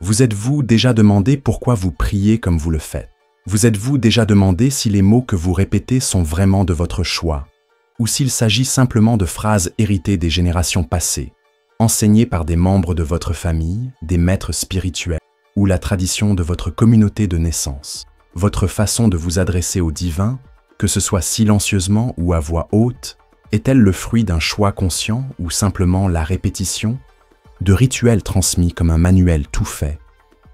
Vous êtes-vous déjà demandé pourquoi vous priez comme vous le faites? Vous êtes-vous déjà demandé si les mots que vous répétez sont vraiment de votre choix, ou s'il s'agit simplement de phrases héritées des générations passées, enseignées par des membres de votre famille, des maîtres spirituels, ou la tradition de votre communauté de naissance? Votre façon de vous adresser au divin, que ce soit silencieusement ou à voix haute, est-elle le fruit d'un choix conscient ou simplement la répétition de rituels transmis comme un manuel tout fait,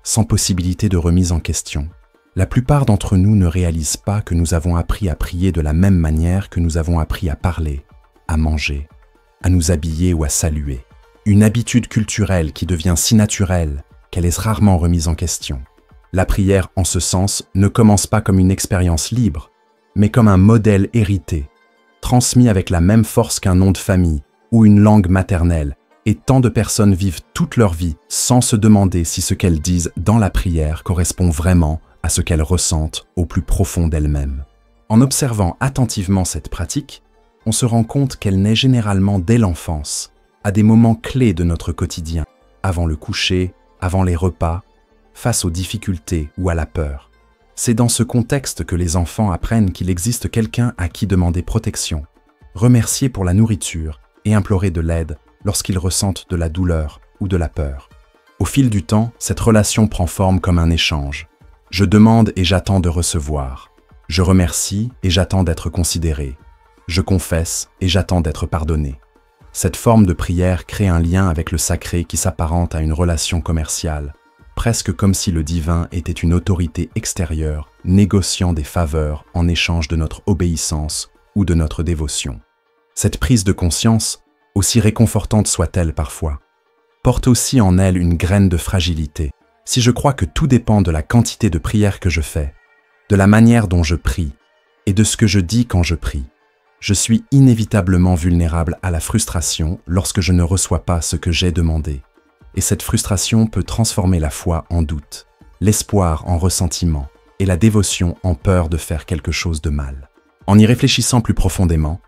sans possibilité de remise en question? La plupart d'entre nous ne réalisent pas que nous avons appris à prier de la même manière que nous avons appris à parler, à manger, à nous habiller ou à saluer. Une habitude culturelle qui devient si naturelle qu'elle est rarement remise en question. La prière, en ce sens, ne commence pas comme une expérience libre, mais comme un modèle hérité, transmis avec la même force qu'un nom de famille ou une langue maternelle, et tant de personnes vivent toute leur vie sans se demander si ce qu'elles disent dans la prière correspond vraiment à ce qu'elles ressentent au plus profond d'elles-mêmes. En observant attentivement cette pratique, on se rend compte qu'elle naît généralement dès l'enfance, à des moments clés de notre quotidien, avant le coucher, avant les repas, face aux difficultés ou à la peur. C'est dans ce contexte que les enfants apprennent qu'il existe quelqu'un à qui demander protection, remercier pour la nourriture et implorer de l'aide lorsqu'ils ressentent de la douleur ou de la peur. Au fil du temps, cette relation prend forme comme un échange. Je demande et j'attends de recevoir. Je remercie et j'attends d'être considéré. Je confesse et j'attends d'être pardonné. Cette forme de prière crée un lien avec le sacré qui s'apparente à une relation commerciale, presque comme si le divin était une autorité extérieure négociant des faveurs en échange de notre obéissance ou de notre dévotion. Cette prise de conscience, aussi réconfortante soit-elle parfois, porte aussi en elle une graine de fragilité. Si je crois que tout dépend de la quantité de prières que je fais, de la manière dont je prie et de ce que je dis quand je prie, je suis inévitablement vulnérable à la frustration lorsque je ne reçois pas ce que j'ai demandé. Et cette frustration peut transformer la foi en doute, l'espoir en ressentiment et la dévotion en peur de faire quelque chose de mal. En y réfléchissant plus profondément,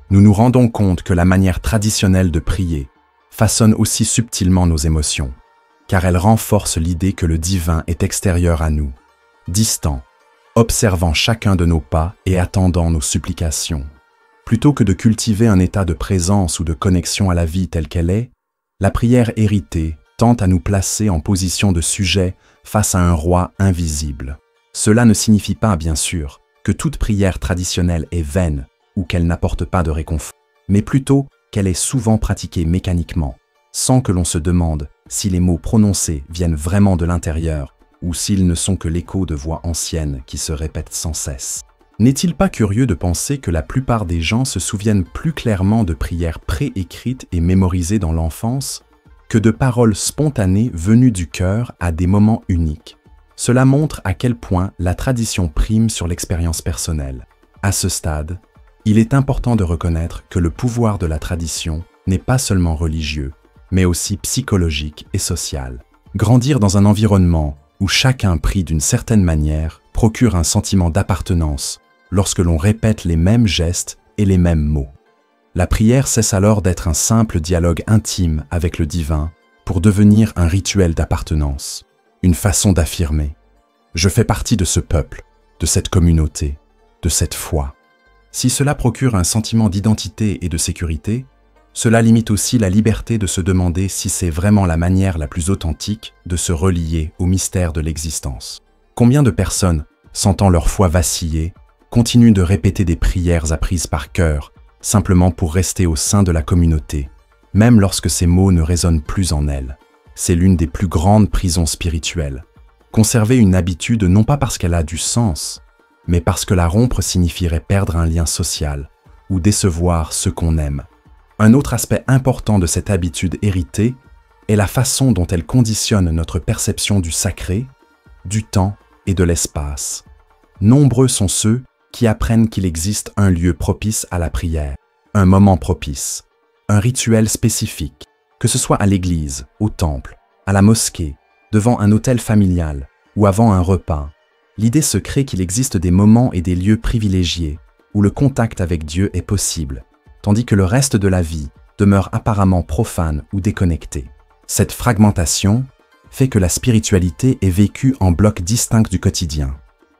nous nous rendons compte que la manière traditionnelle de prier façonne aussi subtilement nos émotions, car elle renforce l'idée que le divin est extérieur à nous, distant, observant chacun de nos pas et attendant nos supplications. Plutôt que de cultiver un état de présence ou de connexion à la vie telle qu'elle est, la prière héritée tente à nous placer en position de sujet face à un roi invisible. Cela ne signifie pas, bien sûr, que toute prière traditionnelle est vaine ou qu'elle n'apporte pas de réconfort, mais plutôt qu'elle est souvent pratiquée mécaniquement, sans que l'on se demande si les mots prononcés viennent vraiment de l'intérieur ou s'ils ne sont que l'écho de voix anciennes qui se répètent sans cesse. N'est-il pas curieux de penser que la plupart des gens se souviennent plus clairement de prières préécrites et mémorisées dans l'enfance que de paroles spontanées venues du cœur à des moments uniques? Cela montre à quel point la tradition prime sur l'expérience personnelle. À ce stade, il est important de reconnaître que le pouvoir de la tradition n'est pas seulement religieux, mais aussi psychologique et social. Grandir dans un environnement où chacun prie d'une certaine manière procure un sentiment d'appartenance lorsque l'on répète les mêmes gestes et les mêmes mots. La prière cesse alors d'être un simple dialogue intime avec le divin pour devenir un rituel d'appartenance, une façon d'affirmer « Je fais partie de ce peuple, de cette communauté, de cette foi ». Si cela procure un sentiment d'identité et de sécurité, cela limite aussi la liberté de se demander si c'est vraiment la manière la plus authentique de se relier au mystère de l'existence. Combien de personnes, sentant leur foi vaciller, continuent de répéter des prières apprises par cœur, simplement pour rester au sein de la communauté, même lorsque ces mots ne résonnent plus en elles. C'est l'une des plus grandes prisons spirituelles. Conserver une habitude non pas parce qu'elle a du sens, mais parce que la rompre signifierait perdre un lien social ou décevoir ceux qu'on aime. Un autre aspect important de cette habitude héritée est la façon dont elle conditionne notre perception du sacré, du temps et de l'espace. Nombreux sont ceux qui apprennent qu'il existe un lieu propice à la prière, un moment propice, un rituel spécifique, que ce soit à l'église, au temple, à la mosquée, devant un autel familial ou avant un repas. L'idée se crée qu'il existe des moments et des lieux privilégiés où le contact avec Dieu est possible, tandis que le reste de la vie demeure apparemment profane ou déconnecté. Cette fragmentation fait que la spiritualité est vécue en blocs distincts du quotidien,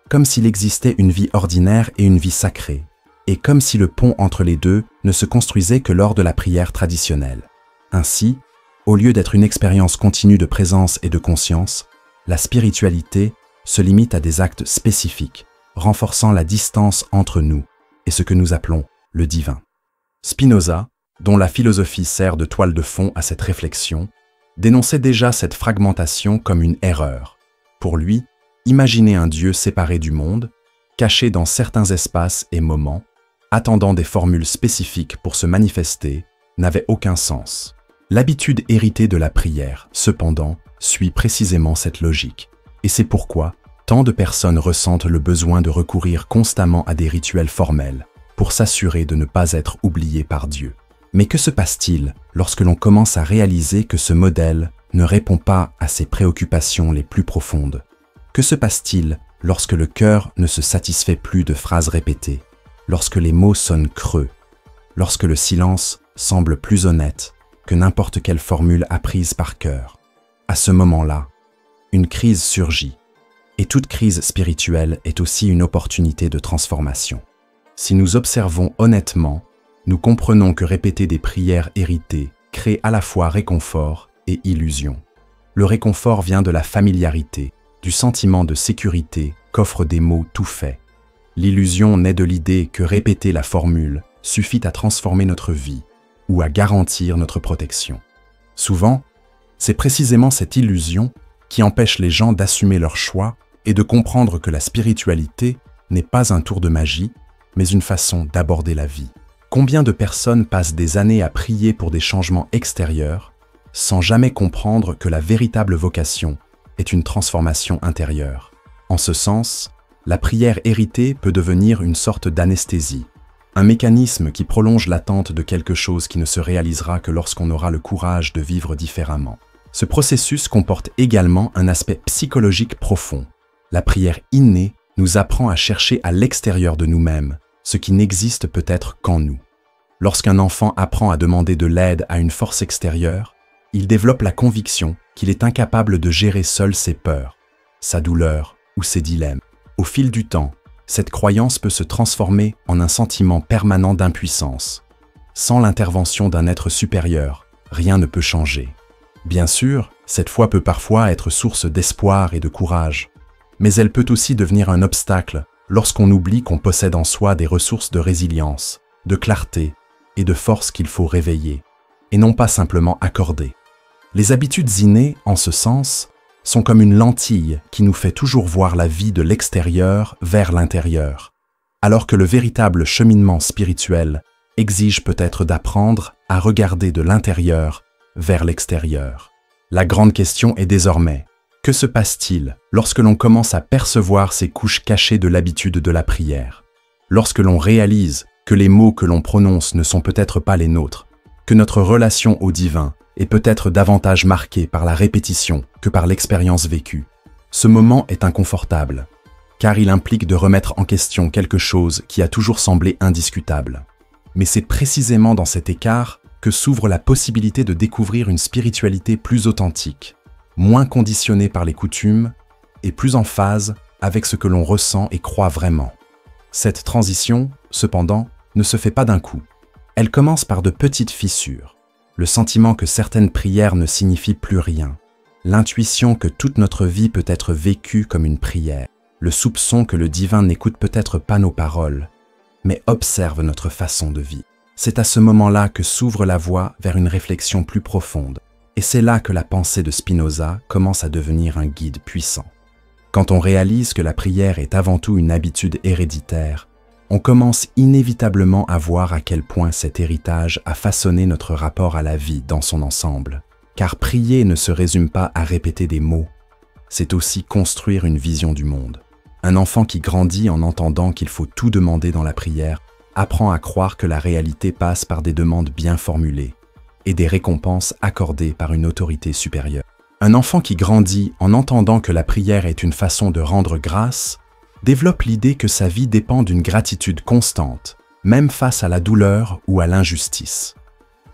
comme s'il existait une vie ordinaire et une vie sacrée, et comme si le pont entre les deux ne se construisait que lors de la prière traditionnelle. Ainsi, au lieu d'être une expérience continue de présence et de conscience, la spiritualité se limite à des actes spécifiques, renforçant la distance entre nous et ce que nous appelons le divin. Spinoza, dont la philosophie sert de toile de fond à cette réflexion, dénonçait déjà cette fragmentation comme une erreur. Pour lui, imaginer un Dieu séparé du monde, caché dans certains espaces et moments, attendant des formules spécifiques pour se manifester, n'avait aucun sens. L'habitude héritée de la prière, cependant, suit précisément cette logique, et c'est pourquoi tant de personnes ressentent le besoin de recourir constamment à des rituels formels pour s'assurer de ne pas être oubliées par Dieu. Mais que se passe-t-il lorsque l'on commence à réaliser que ce modèle ne répond pas à ses préoccupations les plus profondes? Que se passe-t-il lorsque le cœur ne se satisfait plus de phrases répétées, lorsque les mots sonnent creux, lorsque le silence semble plus honnête que n'importe quelle formule apprise par cœur? À ce moment-là, une crise surgit, et toute crise spirituelle est aussi une opportunité de transformation. Si nous observons honnêtement, nous comprenons que répéter des prières héritées crée à la fois réconfort et illusion. Le réconfort vient de la familiarité, du sentiment de sécurité qu'offrent des mots tout faits. L'illusion naît de l'idée que répéter la formule suffit à transformer notre vie ou à garantir notre protection. Souvent, c'est précisément cette illusion qui empêche les gens d'assumer leur choix et de comprendre que la spiritualité n'est pas un tour de magie, mais une façon d'aborder la vie. Combien de personnes passent des années à prier pour des changements extérieurs sans jamais comprendre que la véritable vocation est une transformation intérieure? En ce sens, la prière héritée peut devenir une sorte d'anesthésie, un mécanisme qui prolonge l'attente de quelque chose qui ne se réalisera que lorsqu'on aura le courage de vivre différemment. Ce processus comporte également un aspect psychologique profond. La prière innée nous apprend à chercher à l'extérieur de nous-mêmes ce qui n'existe peut-être qu'en nous. Lorsqu'un enfant apprend à demander de l'aide à une force extérieure, il développe la conviction qu'il est incapable de gérer seul ses peurs, sa douleur ou ses dilemmes. Au fil du temps, cette croyance peut se transformer en un sentiment permanent d'impuissance. Sans l'intervention d'un être supérieur, rien ne peut changer. Bien sûr, cette foi peut parfois être source d'espoir et de courage, mais elle peut aussi devenir un obstacle lorsqu'on oublie qu'on possède en soi des ressources de résilience, de clarté et de force qu'il faut réveiller, et non pas simplement accorder. Les habitudes innées, en ce sens, sont comme une lentille qui nous fait toujours voir la vie de l'extérieur vers l'intérieur, alors que le véritable cheminement spirituel exige peut-être d'apprendre à regarder de l'intérieur vers l'extérieur. La grande question est désormais: que se passe-t-il lorsque l'on commence à percevoir ces couches cachées de l'habitude de la prière? Lorsque l'on réalise que les mots que l'on prononce ne sont peut-être pas les nôtres, que notre relation au divin est peut-être davantage marquée par la répétition que par l'expérience vécue. Ce moment est inconfortable, car il implique de remettre en question quelque chose qui a toujours semblé indiscutable. Mais c'est précisément dans cet écart que s'ouvre la possibilité de découvrir une spiritualité plus authentique, moins conditionnée par les coutumes et plus en phase avec ce que l'on ressent et croit vraiment. Cette transition, cependant, ne se fait pas d'un coup. Elle commence par de petites fissures, le sentiment que certaines prières ne signifient plus rien, l'intuition que toute notre vie peut être vécue comme une prière, le soupçon que le divin n'écoute peut-être pas nos paroles, mais observe notre façon de vivre. C'est à ce moment-là que s'ouvre la voie vers une réflexion plus profonde, et c'est là que la pensée de Spinoza commence à devenir un guide puissant. Quand on réalise que la prière est avant tout une habitude héréditaire, on commence inévitablement à voir à quel point cet héritage a façonné notre rapport à la vie dans son ensemble. Car prier ne se résume pas à répéter des mots, c'est aussi construire une vision du monde. Un enfant qui grandit en entendant qu'il faut tout demander dans la prière apprend à croire que la réalité passe par des demandes bien formulées et des récompenses accordées par une autorité supérieure. Un enfant qui grandit en entendant que la prière est une façon de rendre grâce développe l'idée que sa vie dépend d'une gratitude constante, même face à la douleur ou à l'injustice.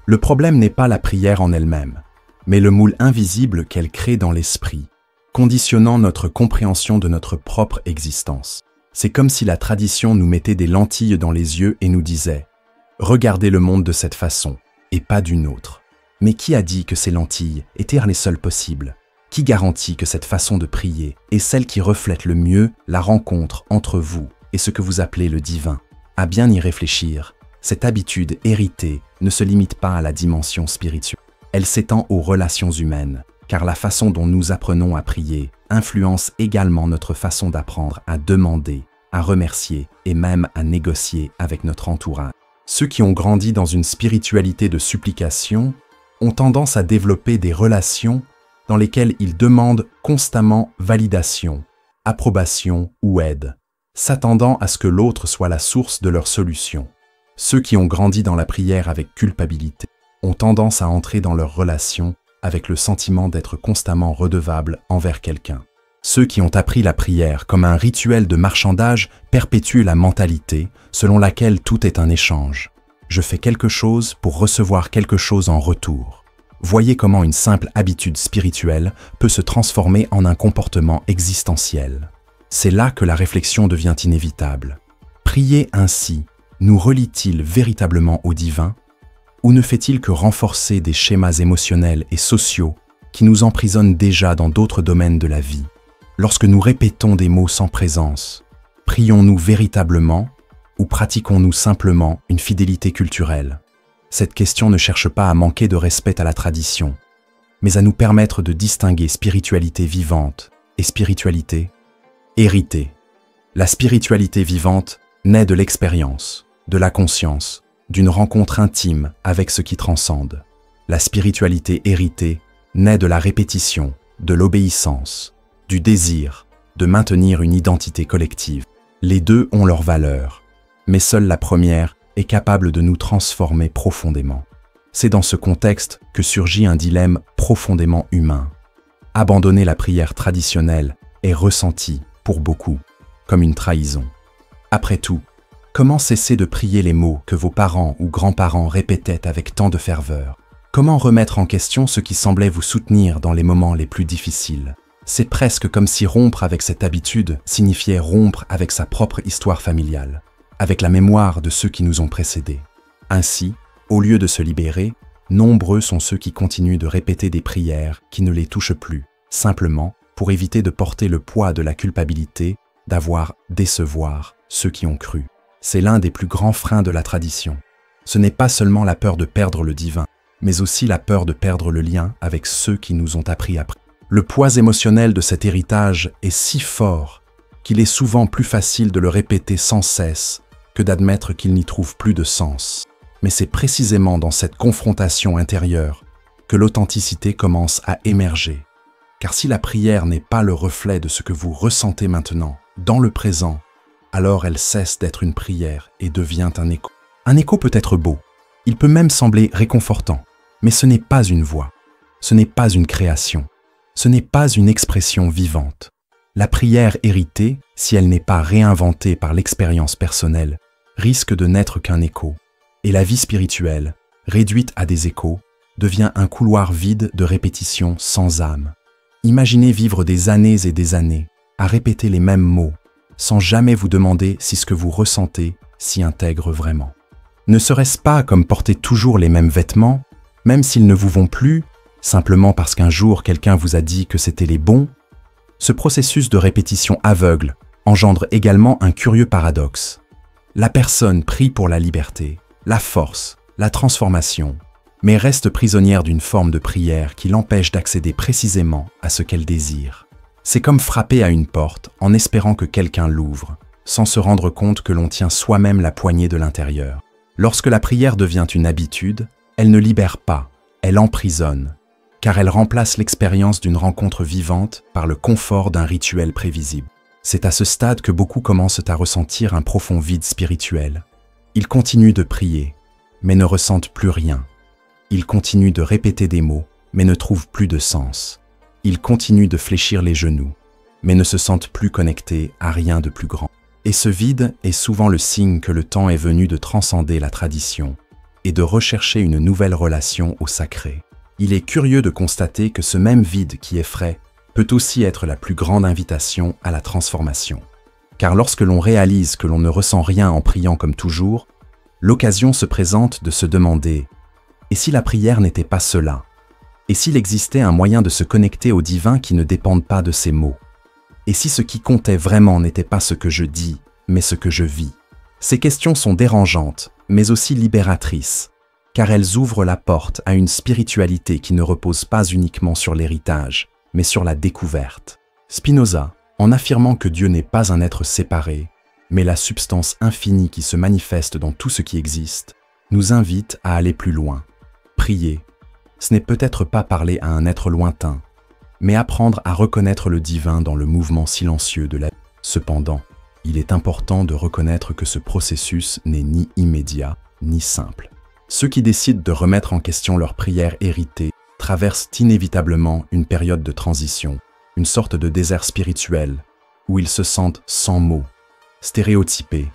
Le problème n'est pas la prière en elle-même, mais le moule invisible qu'elle crée dans l'esprit, conditionnant notre compréhension de notre propre existence. C'est comme si la tradition nous mettait des lentilles dans les yeux et nous disait « Regardez le monde de cette façon, et pas d'une autre ». Mais qui a dit que ces lentilles étaient les seules possibles? Qui garantit que cette façon de prier est celle qui reflète le mieux la rencontre entre vous et ce que vous appelez le divin? À bien y réfléchir, cette habitude héritée ne se limite pas à la dimension spirituelle. Elle s'étend aux relations humaines, car la façon dont nous apprenons à prier influence également notre façon d'apprendre à demander, à remercier et même à négocier avec notre entourage. Ceux qui ont grandi dans une spiritualité de supplication ont tendance à développer des relations dans lesquelles ils demandent constamment validation, approbation ou aide, s'attendant à ce que l'autre soit la source de leur solution. Ceux qui ont grandi dans la prière avec culpabilité ont tendance à entrer dans leurs relations avec le sentiment d'être constamment redevables envers quelqu'un. Ceux qui ont appris la prière comme un rituel de marchandage perpétuent la mentalité selon laquelle tout est un échange. Je fais quelque chose pour recevoir quelque chose en retour. Voyez comment une simple habitude spirituelle peut se transformer en un comportement existentiel. C'est là que la réflexion devient inévitable. Prier ainsi nous relie-t-il véritablement au divin, ou ne fait-il que renforcer des schémas émotionnels et sociaux qui nous emprisonnent déjà dans d'autres domaines de la vie? Lorsque nous répétons des mots sans présence, prions-nous véritablement ou pratiquons-nous simplement une fidélité culturelle? Cette question ne cherche pas à manquer de respect à la tradition, mais à nous permettre de distinguer spiritualité vivante et spiritualité héritée. La spiritualité vivante naît de l'expérience, de la conscience, d'une rencontre intime avec ce qui transcende. La spiritualité héritée naît de la répétition, de l'obéissance, du désir de maintenir une identité collective. Les deux ont leur valeur, mais seule la première est capable de nous transformer profondément. C'est dans ce contexte que surgit un dilemme profondément humain. Abandonner la prière traditionnelle est ressenti, pour beaucoup, comme une trahison. Après tout, comment cesser de prier les mots que vos parents ou grands-parents répétaient avec tant de ferveur? Comment remettre en question ce qui semblait vous soutenir dans les moments les plus difficiles? C'est presque comme si rompre avec cette habitude signifiait rompre avec sa propre histoire familiale, avec la mémoire de ceux qui nous ont précédés. Ainsi, au lieu de se libérer, nombreux sont ceux qui continuent de répéter des prières qui ne les touchent plus, simplement pour éviter de porter le poids de la culpabilité décevoir ceux qui ont cru. C'est l'un des plus grands freins de la tradition. Ce n'est pas seulement la peur de perdre le divin, mais aussi la peur de perdre le lien avec ceux qui nous ont appris à prier. Le poids émotionnel de cet héritage est si fort qu'il est souvent plus facile de le répéter sans cesse que d'admettre qu'il n'y trouve plus de sens. Mais c'est précisément dans cette confrontation intérieure que l'authenticité commence à émerger. Car si la prière n'est pas le reflet de ce que vous ressentez maintenant, dans le présent, alors elle cesse d'être une prière et devient un écho. Un écho peut être beau, il peut même sembler réconfortant, mais ce n'est pas une voix, ce n'est pas une création, ce n'est pas une expression vivante. La prière héritée, si elle n'est pas réinventée par l'expérience personnelle, risque de n'être qu'un écho. Et la vie spirituelle, réduite à des échos, devient un couloir vide de répétition sans âme. Imaginez vivre des années et des années à répéter les mêmes mots, sans jamais vous demander si ce que vous ressentez s'y intègre vraiment. Ne serait-ce pas comme porter toujours les mêmes vêtements, même s'ils ne vous vont plus, simplement parce qu'un jour quelqu'un vous a dit que c'était les bons? Ce processus de répétition aveugle engendre également un curieux paradoxe. La personne prie pour la liberté, la force, la transformation, mais reste prisonnière d'une forme de prière qui l'empêche d'accéder précisément à ce qu'elle désire. C'est comme frapper à une porte en espérant que quelqu'un l'ouvre, sans se rendre compte que l'on tient soi-même la poignée de l'intérieur. Lorsque la prière devient une habitude, elle ne libère pas, elle emprisonne, car elle remplace l'expérience d'une rencontre vivante par le confort d'un rituel prévisible. C'est à ce stade que beaucoup commencent à ressentir un profond vide spirituel. Ils continuent de prier, mais ne ressentent plus rien. Ils continuent de répéter des mots, mais ne trouvent plus de sens. Ils continuent de fléchir les genoux, mais ne se sentent plus connectés à rien de plus grand. Et ce vide est souvent le signe que le temps est venu de transcender la tradition et de rechercher une nouvelle relation au sacré. il est curieux de constater que ce même vide qui effraie peut aussi être la plus grande invitation à la transformation. Car lorsque l'on réalise que l'on ne ressent rien en priant comme toujours, l'occasion se présente de se demander « Et si la prière n'était pas cela? Et s'il existait un moyen de se connecter au divin qui ne dépende pas de ces mots? Et si ce qui comptait vraiment n'était pas ce que je dis, mais ce que je vis ?» Ces questions sont dérangeantes, mais aussi libératrices, car elles ouvrent la porte à une spiritualité qui ne repose pas uniquement sur l'héritage, mais sur la découverte. Spinoza, en affirmant que Dieu n'est pas un être séparé, mais la substance infinie qui se manifeste dans tout ce qui existe, nous invite à aller plus loin. Prier, ce n'est peut-être pas parler à un être lointain, mais apprendre à reconnaître le divin dans le mouvement silencieux de la vie. Cependant, il est important de reconnaître que ce processus n'est ni immédiat, ni simple. Ceux qui décident de remettre en question leur prière héritée traversent inévitablement une période de transition, une sorte de désert spirituel, où ils se sentent sans mots, stéréotypés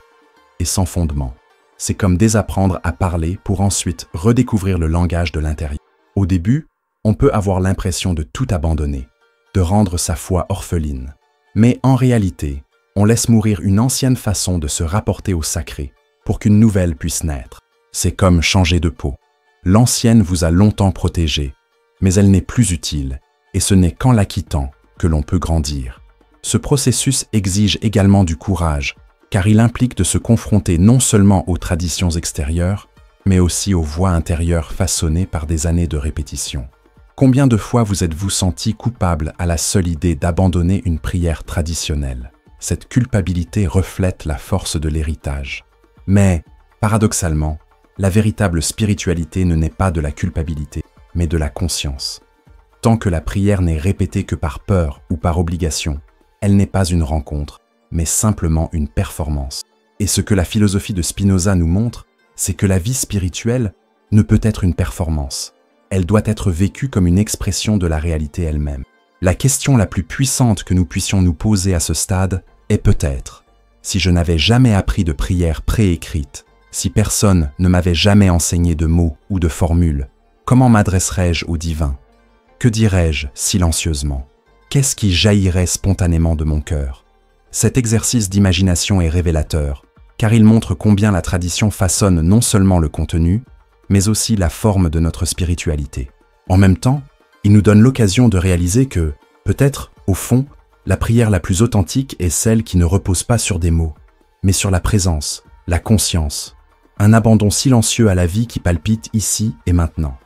et sans fondement. C'est comme désapprendre à parler pour ensuite redécouvrir le langage de l'intérieur. Au début, on peut avoir l'impression de tout abandonner, de rendre sa foi orpheline. Mais en réalité, on laisse mourir une ancienne façon de se rapporter au sacré pour qu'une nouvelle puisse naître. C'est comme changer de peau. L'ancienne vous a longtemps protégé, mais elle n'est plus utile, et ce n'est qu'en la quittant que l'on peut grandir. Ce processus exige également du courage, car il implique de se confronter non seulement aux traditions extérieures, mais aussi aux voies intérieures façonnées par des années de répétition. Combien de fois vous êtes-vous senti coupable à la seule idée d'abandonner une prière traditionnelle? Cette culpabilité reflète la force de l'héritage. Mais, paradoxalement, la véritable spiritualité ne naît pas de la culpabilité, mais de la conscience. Tant que la prière n'est répétée que par peur ou par obligation, elle n'est pas une rencontre, mais simplement une performance. Et ce que la philosophie de Spinoza nous montre, c'est que la vie spirituelle ne peut être une performance. Elle doit être vécue comme une expression de la réalité elle-même. La question la plus puissante que nous puissions nous poser à ce stade est peut-être, si je n'avais jamais appris de prière préécrite, si personne ne m'avait jamais enseigné de mots ou de formules, comment m'adresserais-je au divin? Que dirais-je silencieusement? Qu'est-ce qui jaillirait spontanément de mon cœur? Cet exercice d'imagination est révélateur, car il montre combien la tradition façonne non seulement le contenu, mais aussi la forme de notre spiritualité. En même temps, il nous donne l'occasion de réaliser que, peut-être, au fond, la prière la plus authentique est celle qui ne repose pas sur des mots, mais sur la présence, la conscience, un abandon silencieux à la vie qui palpite ici et maintenant.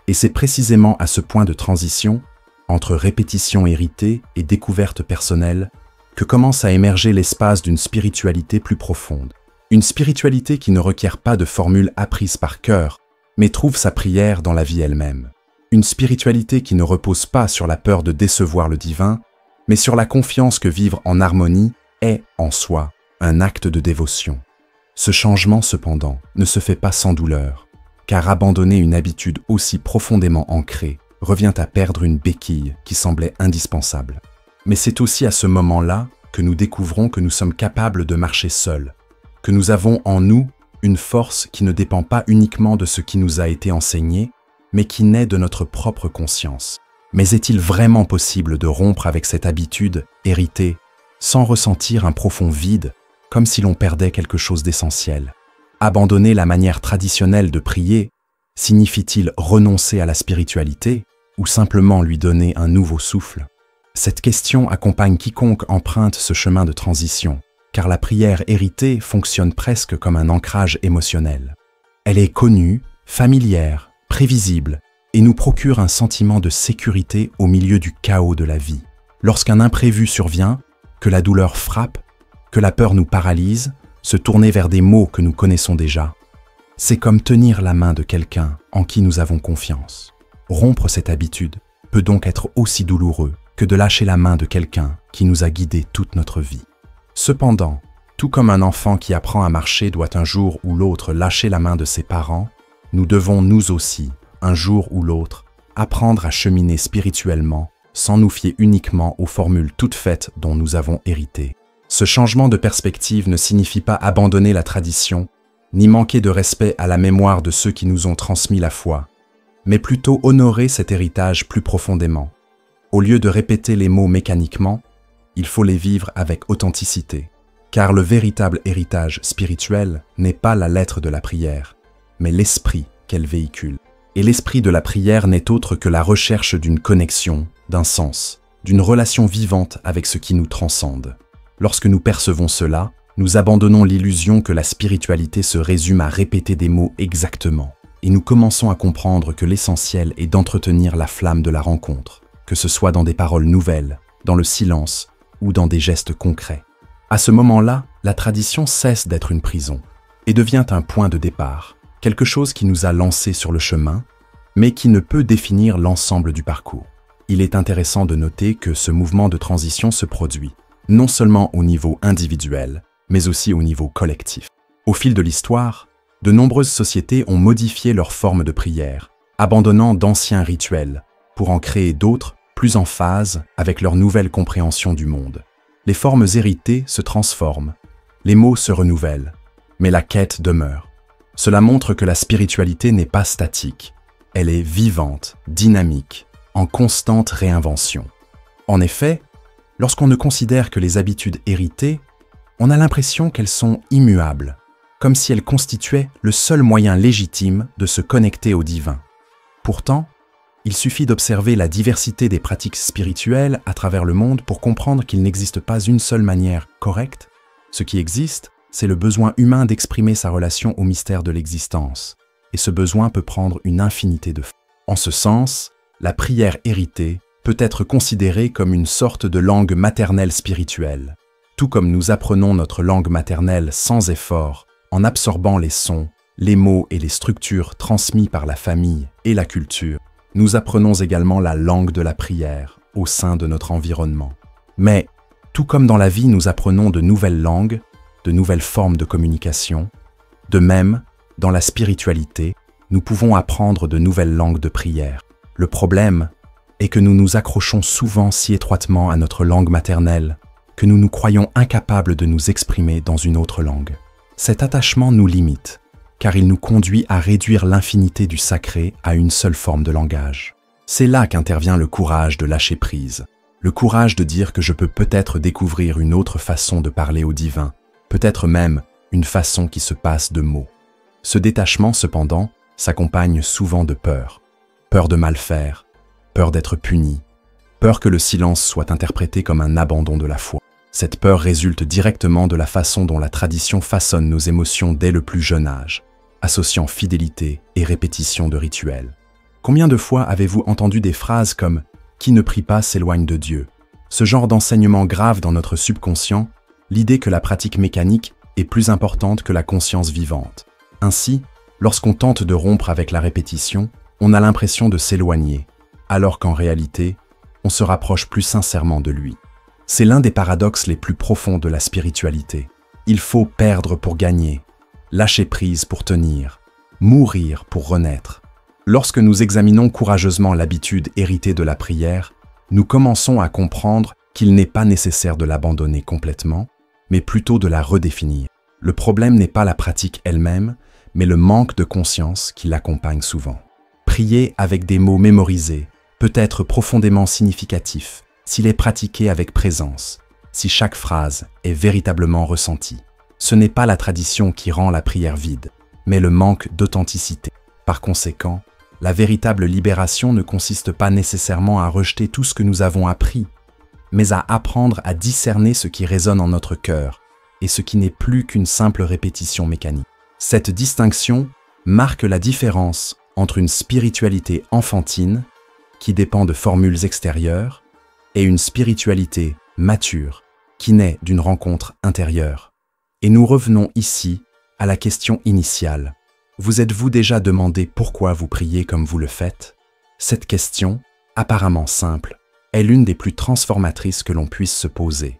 Et c'est précisément à ce point de transition, entre répétition héritée et découverte personnelle, que commence à émerger l'espace d'une spiritualité plus profonde. Une spiritualité qui ne requiert pas de formules apprises par cœur, mais trouve sa prière dans la vie elle-même. Une spiritualité qui ne repose pas sur la peur de décevoir le divin, mais sur la confiance que vivre en harmonie est, en soi, un acte de dévotion. Ce changement, cependant, ne se fait pas sans douleur, car abandonner une habitude aussi profondément ancrée revient à perdre une béquille qui semblait indispensable. Mais c'est aussi à ce moment-là que nous découvrons que nous sommes capables de marcher seuls, que nous avons en nous une force qui ne dépend pas uniquement de ce qui nous a été enseigné, mais qui naît de notre propre conscience. Mais est-il vraiment possible de rompre avec cette habitude héritée sans ressentir un profond vide, comme si l'on perdait quelque chose d'essentiel? Abandonner la manière traditionnelle de prier signifie-t-il renoncer à la spiritualité ou simplement lui donner un nouveau souffle? Cette question accompagne quiconque emprunte ce chemin de transition, car la prière héritée fonctionne presque comme un ancrage émotionnel. Elle est connue, familière, prévisible, et nous procure un sentiment de sécurité au milieu du chaos de la vie. Lorsqu'un imprévu survient, que la douleur frappe, que la peur nous paralyse, se tourner vers des mots que nous connaissons déjà, c'est comme tenir la main de quelqu'un en qui nous avons confiance. Rompre cette habitude peut donc être aussi douloureux que de lâcher la main de quelqu'un qui nous a guidés toute notre vie. Cependant, tout comme un enfant qui apprend à marcher doit un jour ou l'autre lâcher la main de ses parents, nous devons nous aussi, un jour ou l'autre, apprendre à cheminer spirituellement sans nous fier uniquement aux formules toutes faites dont nous avons hérité. Ce changement de perspective ne signifie pas abandonner la tradition, ni manquer de respect à la mémoire de ceux qui nous ont transmis la foi, mais plutôt honorer cet héritage plus profondément. Au lieu de répéter les mots mécaniquement, il faut les vivre avec authenticité, car le véritable héritage spirituel n'est pas la lettre de la prière, mais l'esprit qu'elle véhicule. Et l'esprit de la prière n'est autre que la recherche d'une connexion, d'un sens, d'une relation vivante avec ce qui nous transcende. Lorsque nous percevons cela, nous abandonnons l'illusion que la spiritualité se résume à répéter des mots exactement, et nous commençons à comprendre que l'essentiel est d'entretenir la flamme de la rencontre, que ce soit dans des paroles nouvelles, dans le silence ou dans des gestes concrets. À ce moment-là, la tradition cesse d'être une prison et devient un point de départ, quelque chose qui nous a lancés sur le chemin, mais qui ne peut définir l'ensemble du parcours. Il est intéressant de noter que ce mouvement de transition se produit, non seulement au niveau individuel, mais aussi au niveau collectif. Au fil de l'histoire, de nombreuses sociétés ont modifié leur forme de prière, abandonnant d'anciens rituels, pour en créer d'autres plus en phase avec leur nouvelle compréhension du monde. Les formes héritées se transforment, les mots se renouvellent, mais la quête demeure. Cela montre que la spiritualité n'est pas statique, elle est vivante, dynamique, en constante réinvention. En effet, lorsqu'on ne considère que les habitudes héritées, on a l'impression qu'elles sont immuables, comme si elles constituaient le seul moyen légitime de se connecter au divin. Pourtant, il suffit d'observer la diversité des pratiques spirituelles à travers le monde pour comprendre qu'il n'existe pas une seule manière correcte. Ce qui existe, c'est le besoin humain d'exprimer sa relation au mystère de l'existence, et ce besoin peut prendre une infinité de formes. En ce sens, la prière héritée peut être considérée comme une sorte de langue maternelle spirituelle. Tout comme nous apprenons notre langue maternelle sans effort, en absorbant les sons, les mots et les structures transmis par la famille et la culture, nous apprenons également la langue de la prière au sein de notre environnement. Mais, tout comme dans la vie nous apprenons de nouvelles langues, de nouvelles formes de communication, de même, dans la spiritualité, nous pouvons apprendre de nouvelles langues de prière. Le problème est que nous nous accrochons souvent si étroitement à notre langue maternelle que nous nous croyons incapables de nous exprimer dans une autre langue. Cet attachement nous limite, car il nous conduit à réduire l'infinité du sacré à une seule forme de langage. C'est là qu'intervient le courage de lâcher prise, le courage de dire que je peux peut-être découvrir une autre façon de parler au divin, peut-être même une façon qui se passe de mots. Ce détachement, cependant, s'accompagne souvent de peur. Peur de mal faire, peur d'être puni, peur que le silence soit interprété comme un abandon de la foi. Cette peur résulte directement de la façon dont la tradition façonne nos émotions dès le plus jeune âge, associant fidélité et répétition de rituels. Combien de fois avez-vous entendu des phrases comme « Qui ne prie pas s'éloigne de Dieu » ? Ce genre d'enseignement grave dans notre subconscient, l'idée que la pratique mécanique est plus importante que la conscience vivante. Ainsi, lorsqu'on tente de rompre avec la répétition, on a l'impression de s'éloigner, alors qu'en réalité, on se rapproche plus sincèrement de lui. C'est l'un des paradoxes les plus profonds de la spiritualité. Il faut perdre pour gagner, lâcher prise pour tenir, mourir pour renaître. Lorsque nous examinons courageusement l'habitude héritée de la prière, nous commençons à comprendre qu'il n'est pas nécessaire de l'abandonner complètement, mais plutôt de la redéfinir. Le problème n'est pas la pratique elle-même, mais le manque de conscience qui l'accompagne souvent. Prier avec des mots mémorisés peut être profondément significatif s'il est pratiqué avec présence, si chaque phrase est véritablement ressentie. Ce n'est pas la tradition qui rend la prière vide, mais le manque d'authenticité. Par conséquent, la véritable libération ne consiste pas nécessairement à rejeter tout ce que nous avons appris, mais à apprendre à discerner ce qui résonne en notre cœur et ce qui n'est plus qu'une simple répétition mécanique. Cette distinction marque la différence entre une spiritualité enfantine, qui dépend de formules extérieures, et une spiritualité mature, qui naît d'une rencontre intérieure. Et nous revenons ici à la question initiale. Vous êtes-vous déjà demandé pourquoi vous priez comme vous le faites ? Cette question, apparemment simple, est l'une des plus transformatrices que l'on puisse se poser.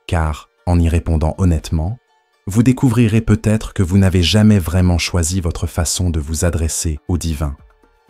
Car, en y répondant honnêtement, vous découvrirez peut-être que vous n'avez jamais vraiment choisi votre façon de vous adresser au divin.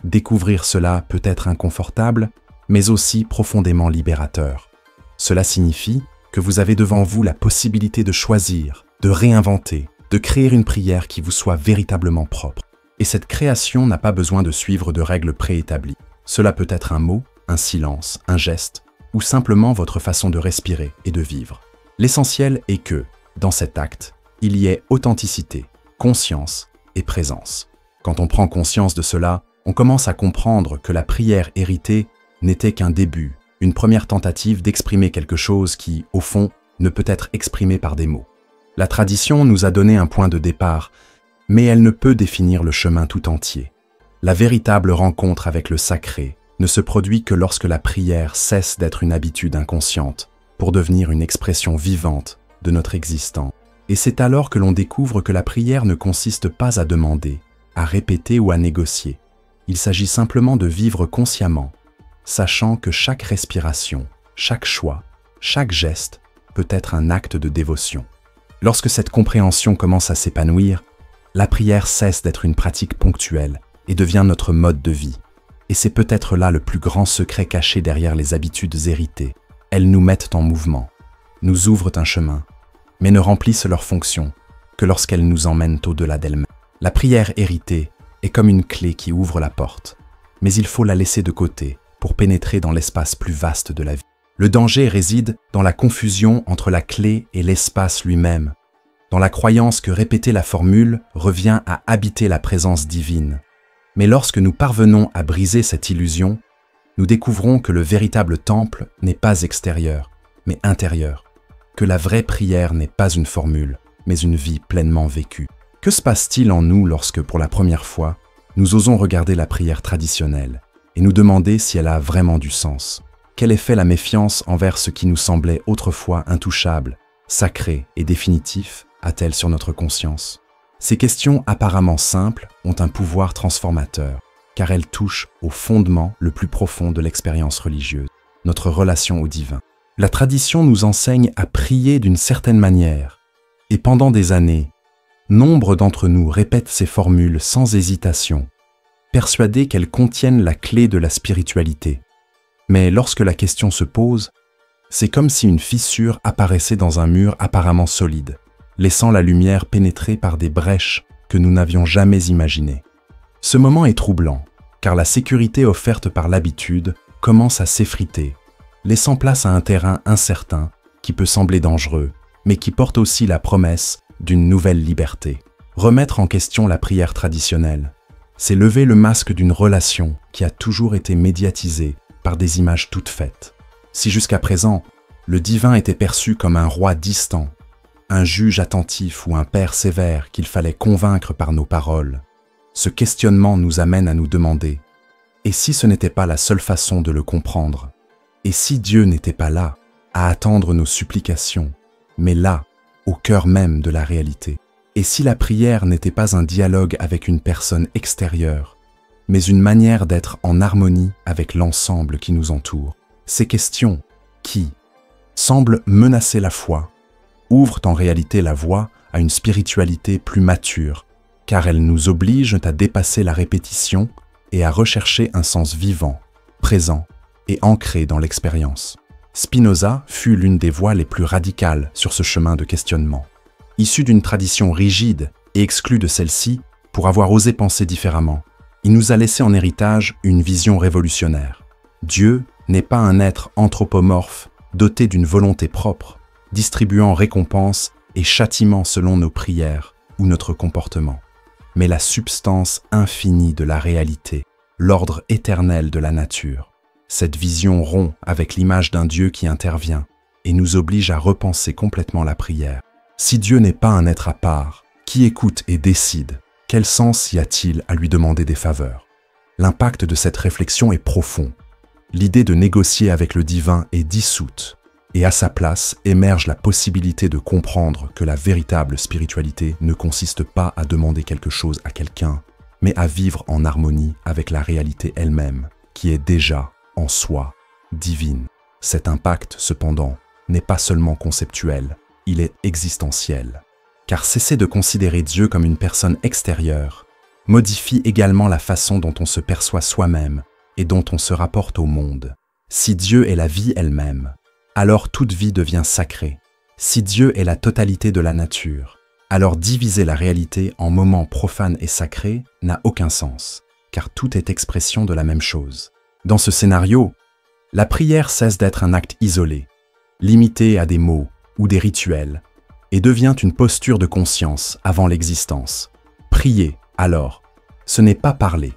Découvrir cela peut être inconfortable, mais aussi profondément libérateur. Cela signifie que vous avez devant vous la possibilité de choisir, de réinventer, de créer une prière qui vous soit véritablement propre. Et cette création n'a pas besoin de suivre de règles préétablies. Cela peut être un mot, un silence, un geste, ou simplement votre façon de respirer et de vivre. L'essentiel est que, dans cet acte, il y ait authenticité, conscience et présence. Quand on prend conscience de cela, on commence à comprendre que la prière héritée n'était qu'un début, une première tentative d'exprimer quelque chose qui, au fond, ne peut être exprimé par des mots. La tradition nous a donné un point de départ, mais elle ne peut définir le chemin tout entier. La véritable rencontre avec le sacré ne se produit que lorsque la prière cesse d'être une habitude inconsciente pour devenir une expression vivante de notre existence. Et c'est alors que l'on découvre que la prière ne consiste pas à demander, à répéter ou à négocier. Il s'agit simplement de vivre consciemment, sachant que chaque respiration, chaque choix, chaque geste peut être un acte de dévotion. Lorsque cette compréhension commence à s'épanouir, la prière cesse d'être une pratique ponctuelle et devient notre mode de vie. Et c'est peut-être là le plus grand secret caché derrière les habitudes héritées. Elles nous mettent en mouvement, nous ouvrent un chemin, mais ne remplissent leur fonction que lorsqu'elles nous emmènent au-delà d'elles-mêmes. La prière héritée est comme une clé qui ouvre la porte, mais il faut la laisser de côté pour pénétrer dans l'espace plus vaste de la vie. Le danger réside dans la confusion entre la clé et l'espace lui-même, dans la croyance que répéter la formule revient à habiter la présence divine. Mais lorsque nous parvenons à briser cette illusion, nous découvrons que le véritable temple n'est pas extérieur, mais intérieur, que la vraie prière n'est pas une formule, mais une vie pleinement vécue. Que se passe-t-il en nous lorsque, pour la première fois, nous osons regarder la prière traditionnelle et nous demander si elle a vraiment du sens? Quel effet la méfiance envers ce qui nous semblait autrefois intouchable, sacré et définitif a-t-elle sur notre conscience? Ces questions apparemment simples ont un pouvoir transformateur, car elles touchent au fondement le plus profond de l'expérience religieuse, notre relation au divin. La tradition nous enseigne à prier d'une certaine manière, et pendant des années, nombre d'entre nous répètent ces formules sans hésitation, persuadés qu'elles contiennent la clé de la spiritualité. Mais lorsque la question se pose, c'est comme si une fissure apparaissait dans un mur apparemment solide, laissant la lumière pénétrer par des brèches que nous n'avions jamais imaginées. Ce moment est troublant, car la sécurité offerte par l'habitude commence à s'effriter, laissant place à un terrain incertain qui peut sembler dangereux, mais qui porte aussi la promesse d'une nouvelle liberté. Remettre en question la prière traditionnelle, c'est lever le masque d'une relation qui a toujours été médiatisée par des images toutes faites. Si jusqu'à présent, le divin était perçu comme un roi distant, un juge attentif ou un père sévère qu'il fallait convaincre par nos paroles, ce questionnement nous amène à nous demander « Et si ce n'était pas la seule façon de le comprendre? Et si Dieu n'était pas là, à attendre nos supplications, mais là, au cœur même de la réalité? Et si la prière n'était pas un dialogue avec une personne extérieure, mais une manière d'être en harmonie avec l'ensemble qui nous entoure? » Ces questions, qui semblent menacer la foi, ouvrent en réalité la voie à une spiritualité plus mature, car elles nous obligent à dépasser la répétition et à rechercher un sens vivant, présent et ancré dans l'expérience. Spinoza fut l'une des voix les plus radicales sur ce chemin de questionnement. Issu d'une tradition rigide et exclu de celle-ci pour avoir osé penser différemment, il nous a laissé en héritage une vision révolutionnaire. Dieu n'est pas un être anthropomorphe doté d'une volonté propre, distribuant récompenses et châtiments selon nos prières ou notre comportement, mais la substance infinie de la réalité, l'ordre éternel de la nature. Cette vision rompt avec l'image d'un Dieu qui intervient et nous oblige à repenser complètement la prière. Si Dieu n'est pas un être à part, qui écoute et décide, quel sens y a-t-il à lui demander des faveurs? L'impact de cette réflexion est profond. L'idée de négocier avec le divin est dissoute, et à sa place émerge la possibilité de comprendre que la véritable spiritualité ne consiste pas à demander quelque chose à quelqu'un, mais à vivre en harmonie avec la réalité elle-même, qui est déjà, en soi, divine. Cet impact, cependant, n'est pas seulement conceptuel, il est existentiel. Car cesser de considérer Dieu comme une personne extérieure modifie également la façon dont on se perçoit soi-même et dont on se rapporte au monde. Si Dieu est la vie elle-même, alors toute vie devient sacrée. Si Dieu est la totalité de la nature, Alors diviser la réalité en moments profanes et sacrés n'a aucun sens, car tout est expression de la même chose. Dans ce scénario, la prière cesse d'être un acte isolé, limité à des mots ou des rituels, et devient une posture de conscience avant l'existence. Prier, alors, ce n'est pas parler,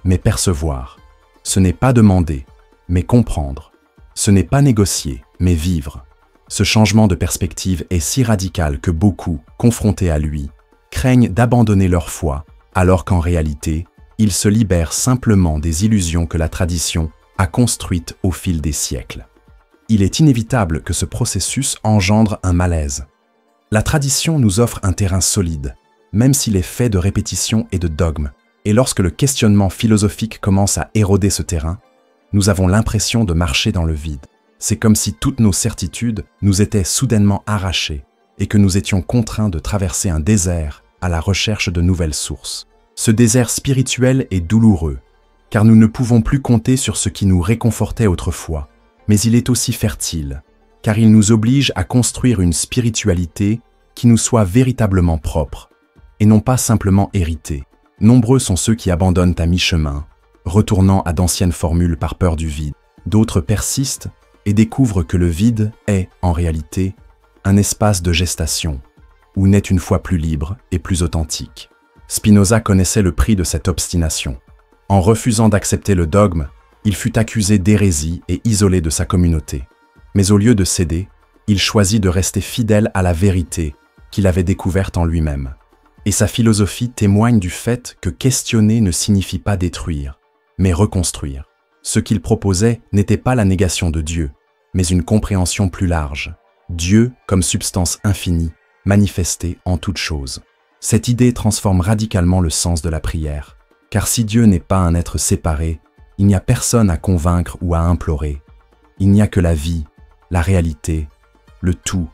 mais percevoir. Ce n'est pas demander, mais comprendre. Ce n'est pas négocier, mais vivre. Ce changement de perspective est si radical que beaucoup, confrontés à lui, craignent d'abandonner leur foi, alors qu'en réalité, ils se libèrent simplement des illusions que la tradition a construites au fil des siècles. Il est inévitable que ce processus engendre un malaise. La tradition nous offre un terrain solide, même s'il est fait de répétitions et de dogmes. Et lorsque le questionnement philosophique commence à éroder ce terrain, nous avons l'impression de marcher dans le vide. C'est comme si toutes nos certitudes nous étaient soudainement arrachées et que nous étions contraints de traverser un désert à la recherche de nouvelles sources. Ce désert spirituel est douloureux, car nous ne pouvons plus compter sur ce qui nous réconfortait autrefois, mais il est aussi fertile, car il nous oblige à construire une spiritualité qui nous soit véritablement propre, et non pas simplement héritée. Nombreux sont ceux qui abandonnent à mi-chemin, retournant à d'anciennes formules par peur du vide. D'autres persistent et découvrent que le vide est, en réalité, un espace de gestation, où naît une foi plus libre et plus authentique. Spinoza connaissait le prix de cette obstination. En refusant d'accepter le dogme, il fut accusé d'hérésie et isolé de sa communauté. Mais au lieu de céder, il choisit de rester fidèle à la vérité qu'il avait découverte en lui-même. Et sa philosophie témoigne du fait que questionner ne signifie pas détruire, mais reconstruire. Ce qu'il proposait n'était pas la négation de Dieu, mais une compréhension plus large. Dieu comme substance infinie, manifestée en toutes choses. Cette idée transforme radicalement le sens de la prière, car si Dieu n'est pas un être séparé, il n'y a personne à convaincre ou à implorer. Il n'y a que la vie, la réalité, le tout,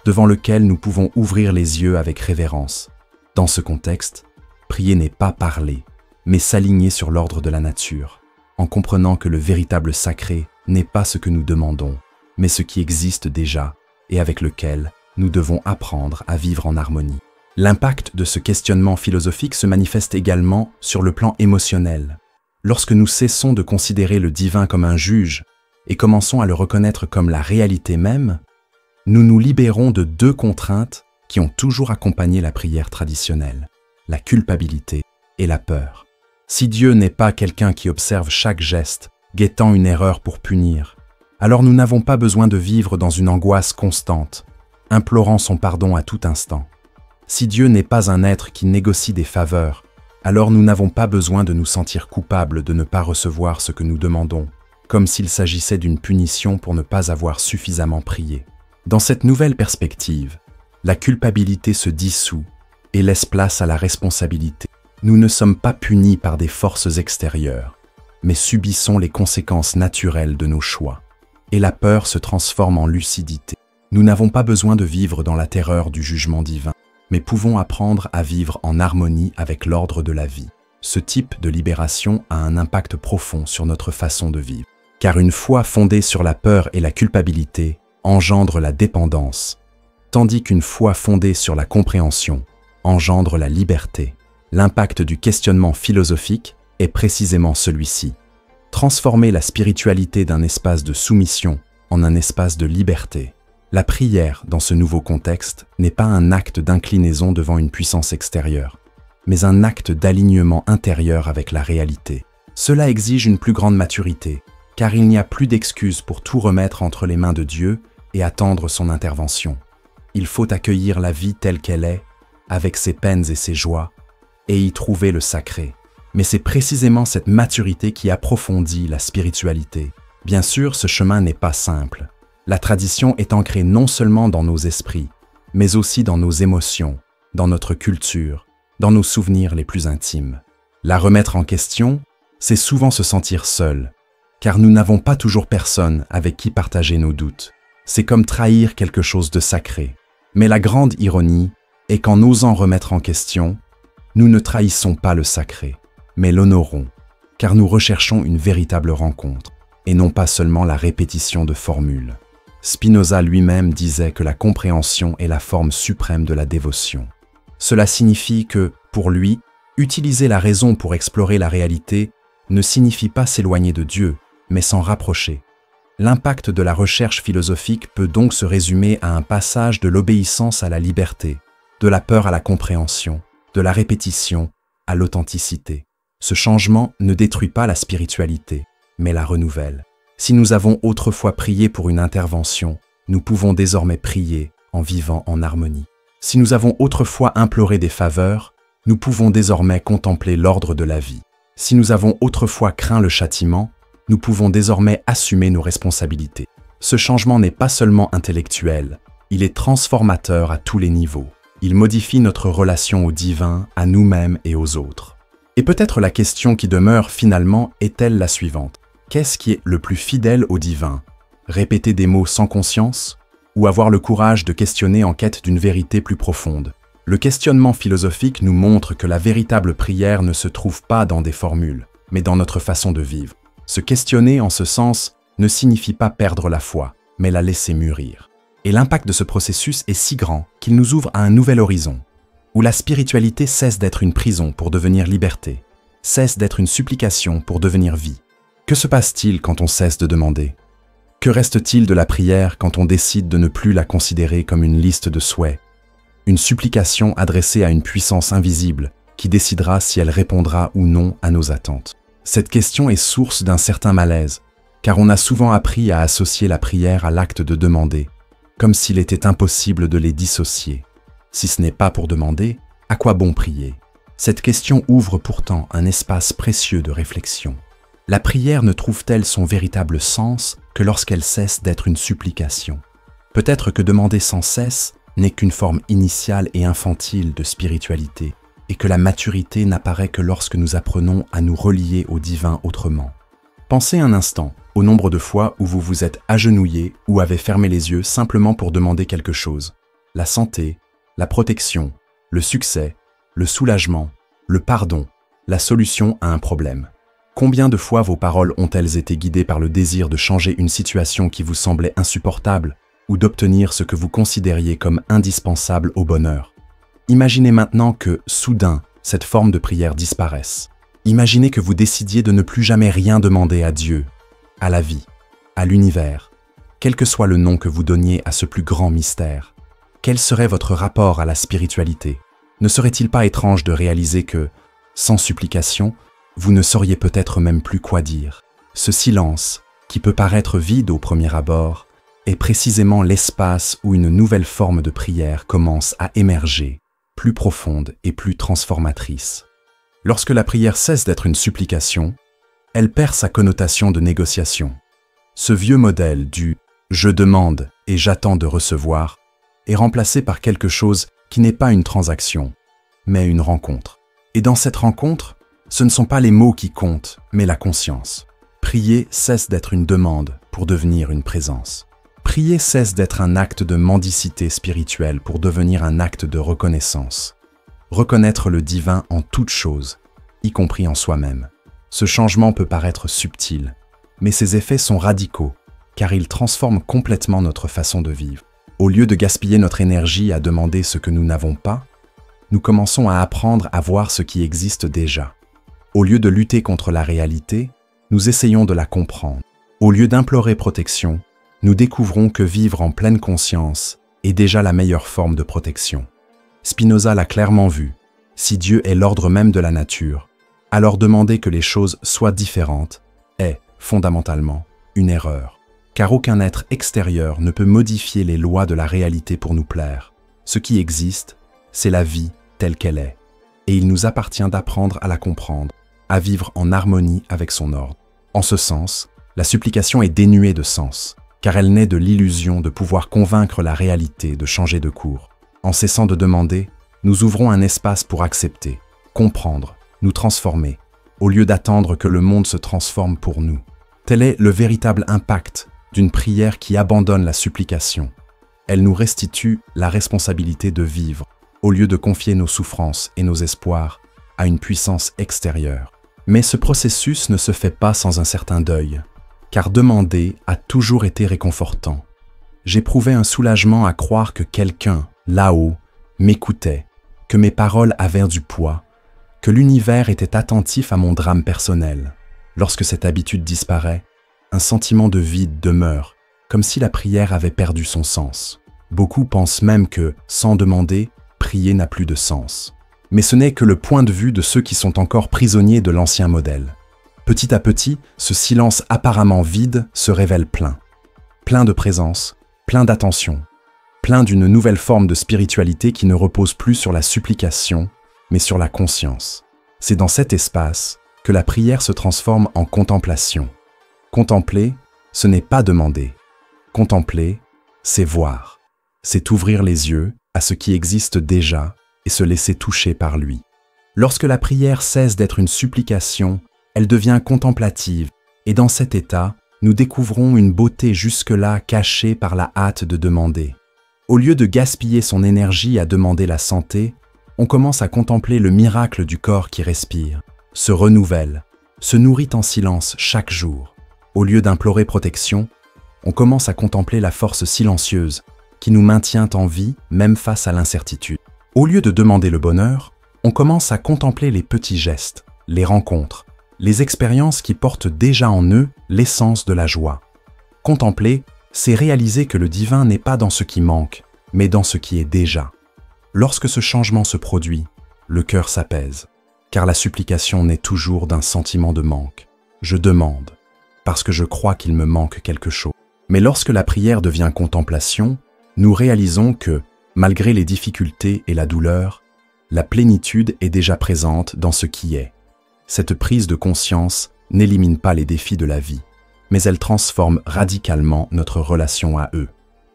devant lequel nous pouvons ouvrir les yeux avec révérence. Dans ce contexte, prier n'est pas parler, mais s'aligner sur l'ordre de la nature, en comprenant que le véritable sacré n'est pas ce que nous demandons, mais ce qui existe déjà et avec lequel nous devons apprendre à vivre en harmonie. L'impact de ce questionnement philosophique se manifeste également sur le plan émotionnel. Lorsque nous cessons de considérer le divin comme un juge et commençons à le reconnaître comme la réalité même, nous nous libérons de deux contraintes qui ont toujours accompagné la prière traditionnelle, la culpabilité et la peur. Si Dieu n'est pas quelqu'un qui observe chaque geste, guettant une erreur pour punir, alors nous n'avons pas besoin de vivre dans une angoisse constante, implorant son pardon à tout instant. Si Dieu n'est pas un être qui négocie des faveurs, alors nous n'avons pas besoin de nous sentir coupables de ne pas recevoir ce que nous demandons, comme s'il s'agissait d'une punition pour ne pas avoir suffisamment prié. Dans cette nouvelle perspective, la culpabilité se dissout et laisse place à la responsabilité. Nous ne sommes pas punis par des forces extérieures, mais subissons les conséquences naturelles de nos choix. Et la peur se transforme en lucidité. Nous n'avons pas besoin de vivre dans la terreur du jugement divin, mais pouvons apprendre à vivre en harmonie avec l'ordre de la vie. Ce type de libération a un impact profond sur notre façon de vivre. Car une foi fondée sur la peur et la culpabilité engendre la dépendance, tandis qu'une foi fondée sur la compréhension engendre la liberté. L'impact du questionnement philosophique est précisément celui-ci. Transformer la spiritualité d'un espace de soumission en un espace de liberté. La prière, dans ce nouveau contexte, n'est pas un acte d'inclinaison devant une puissance extérieure, mais un acte d'alignement intérieur avec la réalité. Cela exige une plus grande maturité, car il n'y a plus d'excuses pour tout remettre entre les mains de Dieu et attendre son intervention. Il faut accueillir la vie telle qu'elle est, avec ses peines et ses joies, et y trouver le sacré. Mais c'est précisément cette maturité qui approfondit la spiritualité. Bien sûr, ce chemin n'est pas simple. La tradition est ancrée non seulement dans nos esprits, mais aussi dans nos émotions, dans notre culture, dans nos souvenirs les plus intimes. La remettre en question, c'est souvent se sentir seul, car nous n'avons pas toujours personne avec qui partager nos doutes. C'est comme trahir quelque chose de sacré. Mais la grande ironie est qu'en osant remettre en question, nous ne trahissons pas le sacré, mais l'honorons, car nous recherchons une véritable rencontre, et non pas seulement la répétition de formules. Spinoza lui-même disait que la compréhension est la forme suprême de la dévotion. Cela signifie que, pour lui, utiliser la raison pour explorer la réalité ne signifie pas s'éloigner de Dieu, mais s'en rapprocher. L'impact de la recherche philosophique peut donc se résumer à un passage de l'obéissance à la liberté, de la peur à la compréhension, de la répétition à l'authenticité. Ce changement ne détruit pas la spiritualité, mais la renouvelle. Si nous avons autrefois prié pour une intervention, nous pouvons désormais prier en vivant en harmonie. Si nous avons autrefois imploré des faveurs, nous pouvons désormais contempler l'ordre de la vie. Si nous avons autrefois craint le châtiment, nous pouvons désormais assumer nos responsabilités. Ce changement n'est pas seulement intellectuel, il est transformateur à tous les niveaux. Il modifie notre relation au divin, à nous-mêmes et aux autres. Et peut-être la question qui demeure finalement est-elle la suivante. Qu'est-ce qui est le plus fidèle au divin? Répéter des mots sans conscience? Ou avoir le courage de questionner en quête d'une vérité plus profonde? Le questionnement philosophique nous montre que la véritable prière ne se trouve pas dans des formules, mais dans notre façon de vivre. Se questionner en ce sens ne signifie pas perdre la foi, mais la laisser mûrir. Et l'impact de ce processus est si grand qu'il nous ouvre à un nouvel horizon, où la spiritualité cesse d'être une prison pour devenir liberté, cesse d'être une supplication pour devenir vie. Que se passe-t-il quand on cesse de demander? Que reste-t-il de la prière quand on décide de ne plus la considérer comme une liste de souhaits, une supplication adressée à une puissance invisible qui décidera si elle répondra ou non à nos attentes? Cette question est source d'un certain malaise, car on a souvent appris à associer la prière à l'acte de demander, comme s'il était impossible de les dissocier. Si ce n'est pas pour demander, à quoi bon prier? Cette question ouvre pourtant un espace précieux de réflexion. La prière ne trouve-t-elle son véritable sens que lorsqu'elle cesse d'être une supplication? Peut-être que demander sans cesse n'est qu'une forme initiale et infantile de spiritualité, et que la maturité n'apparaît que lorsque nous apprenons à nous relier au divin autrement. Pensez un instant au nombre de fois où vous vous êtes agenouillé ou avez fermé les yeux simplement pour demander quelque chose. La santé, la protection, le succès, le soulagement, le pardon, la solution à un problème. Combien de fois vos paroles ont-elles été guidées par le désir de changer une situation qui vous semblait insupportable ou d'obtenir ce que vous considériez comme indispensable au bonheur? Imaginez maintenant que, soudain, cette forme de prière disparaisse. Imaginez que vous décidiez de ne plus jamais rien demander à Dieu, à la vie, à l'univers, quel que soit le nom que vous donniez à ce plus grand mystère. Quel serait votre rapport à la spiritualité? Ne serait-il pas étrange de réaliser que, sans supplication, vous ne sauriez peut-être même plus quoi dire? Ce silence, qui peut paraître vide au premier abord, est précisément l'espace où une nouvelle forme de prière commence à émerger, plus profonde et plus transformatrice. Lorsque la prière cesse d'être une supplication, elle perd sa connotation de négociation. Ce vieux modèle du « je demande et j'attends de recevoir » est remplacé par quelque chose qui n'est pas une transaction, mais une rencontre. Et dans cette rencontre, ce ne sont pas les mots qui comptent, mais la conscience. Prier cesse d'être une demande pour devenir une présence. Prier cesse d'être un acte de mendicité spirituelle pour devenir un acte de reconnaissance. Reconnaître le divin en toute chose, y compris en soi-même. Ce changement peut paraître subtil, mais ses effets sont radicaux, car il transforme complètement notre façon de vivre. Au lieu de gaspiller notre énergie à demander ce que nous n'avons pas, nous commençons à apprendre à voir ce qui existe déjà. Au lieu de lutter contre la réalité, nous essayons de la comprendre. Au lieu d'implorer protection, nous découvrons que vivre en pleine conscience est déjà la meilleure forme de protection. Spinoza l'a clairement vu, si Dieu est l'ordre même de la nature, alors demander que les choses soient différentes est, fondamentalement, une erreur. Car aucun être extérieur ne peut modifier les lois de la réalité pour nous plaire. Ce qui existe, c'est la vie telle qu'elle est, et il nous appartient d'apprendre à la comprendre, à vivre en harmonie avec son ordre. En ce sens, la supplication est dénuée de sens, car elle naît de l'illusion de pouvoir convaincre la réalité de changer de cours. En cessant de demander, nous ouvrons un espace pour accepter, comprendre, nous transformer, au lieu d'attendre que le monde se transforme pour nous. Tel est le véritable impact d'une prière qui abandonne la supplication. Elle nous restitue la responsabilité de vivre, au lieu de confier nos souffrances et nos espoirs à une puissance extérieure. Mais ce processus ne se fait pas sans un certain deuil, car demander a toujours été réconfortant. J'éprouvais un soulagement à croire que quelqu'un, là-haut, m'écoutait, que mes paroles avaient du poids, que l'univers était attentif à mon drame personnel. Lorsque cette habitude disparaît, un sentiment de vide demeure, comme si la prière avait perdu son sens. Beaucoup pensent même que, sans demander, prier n'a plus de sens. Mais ce n'est que le point de vue de ceux qui sont encore prisonniers de l'ancien modèle. Petit à petit, ce silence apparemment vide se révèle plein. Plein de présence, plein d'attention, plein d'une nouvelle forme de spiritualité qui ne repose plus sur la supplication, mais sur la conscience. C'est dans cet espace que la prière se transforme en contemplation. Contempler, ce n'est pas demander. Contempler, c'est voir. C'est ouvrir les yeux à ce qui existe déjà et se laisser toucher par lui. Lorsque la prière cesse d'être une supplication, elle devient contemplative, et dans cet état, nous découvrons une beauté jusque-là cachée par la hâte de demander. Au lieu de gaspiller son énergie à demander la santé, on commence à contempler le miracle du corps qui respire, se renouvelle, se nourrit en silence chaque jour. Au lieu d'implorer protection, on commence à contempler la force silencieuse qui nous maintient en vie même face à l'incertitude. Au lieu de demander le bonheur, on commence à contempler les petits gestes, les rencontres, les expériences qui portent déjà en eux l'essence de la joie. Contempler, c'est réaliser que le divin n'est pas dans ce qui manque, mais dans ce qui est déjà. Lorsque ce changement se produit, le cœur s'apaise, car la supplication naît toujours d'un sentiment de manque. Je demande, parce que je crois qu'il me manque quelque chose. Mais lorsque la prière devient contemplation, nous réalisons que, malgré les difficultés et la douleur, la plénitude est déjà présente dans ce qui est. Cette prise de conscience n'élimine pas les défis de la vie, mais elle transforme radicalement notre relation à eux.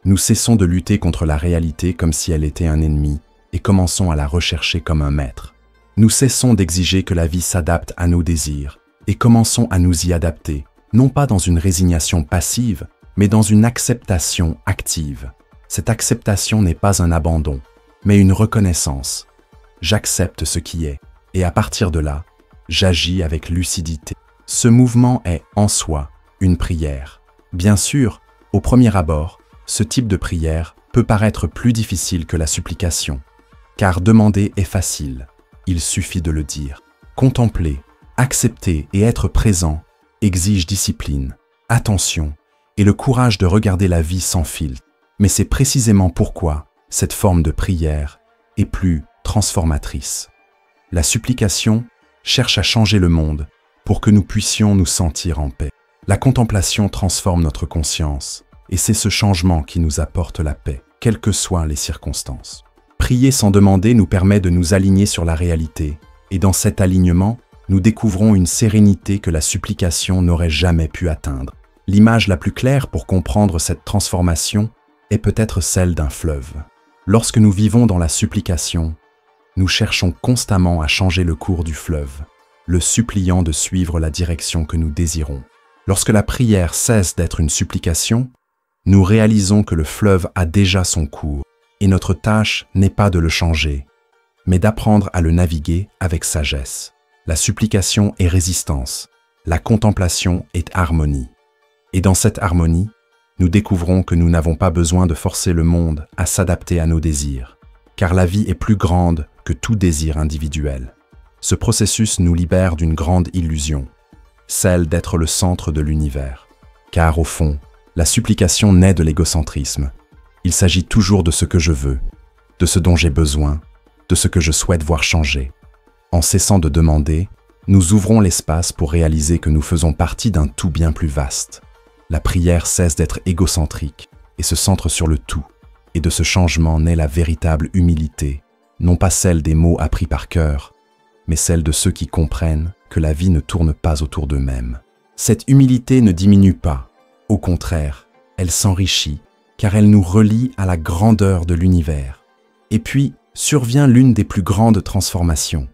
Nous cessons de lutter contre la réalité comme si elle était un ennemi et commençons à la rechercher comme un maître. Nous cessons d'exiger que la vie s'adapte à nos désirs et commençons à nous y adapter, non pas dans une résignation passive, mais dans une acceptation active. Cette acceptation n'est pas un abandon, mais une reconnaissance. J'accepte ce qui est, et à partir de là, j'agis avec lucidité. Ce mouvement est, en soi, une prière. Bien sûr, au premier abord, ce type de prière peut paraître plus difficile que la supplication, car demander est facile, il suffit de le dire. Contempler, accepter et être présent exige discipline, attention et le courage de regarder la vie sans filtre. Mais c'est précisément pourquoi cette forme de prière est plus transformatrice. La supplication cherche à changer le monde pour que nous puissions nous sentir en paix. La contemplation transforme notre conscience et c'est ce changement qui nous apporte la paix, quelles que soient les circonstances. Prier sans demander nous permet de nous aligner sur la réalité et dans cet alignement, nous découvrons une sérénité que la supplication n'aurait jamais pu atteindre. L'image la plus claire pour comprendre cette transformation est peut-être celle d'un fleuve. Lorsque nous vivons dans la supplication, nous cherchons constamment à changer le cours du fleuve, le suppliant de suivre la direction que nous désirons. Lorsque la prière cesse d'être une supplication, nous réalisons que le fleuve a déjà son cours et notre tâche n'est pas de le changer, mais d'apprendre à le naviguer avec sagesse. La supplication est résistance, la contemplation est harmonie. Et dans cette harmonie, nous découvrons que nous n'avons pas besoin de forcer le monde à s'adapter à nos désirs, car la vie est plus grande que tout désir individuel. Ce processus nous libère d'une grande illusion, celle d'être le centre de l'univers. Car au fond, la supplication naît de l'égocentrisme. Il s'agit toujours de ce que je veux, de ce dont j'ai besoin, de ce que je souhaite voir changer. En cessant de demander, nous ouvrons l'espace pour réaliser que nous faisons partie d'un tout bien plus vaste. La prière cesse d'être égocentrique et se centre sur le tout, et de ce changement naît la véritable humilité, non pas celle des mots appris par cœur, mais celle de ceux qui comprennent que la vie ne tourne pas autour d'eux-mêmes. Cette humilité ne diminue pas, au contraire, elle s'enrichit, car elle nous relie à la grandeur de l'univers. Et puis, survient l'une des plus grandes transformations.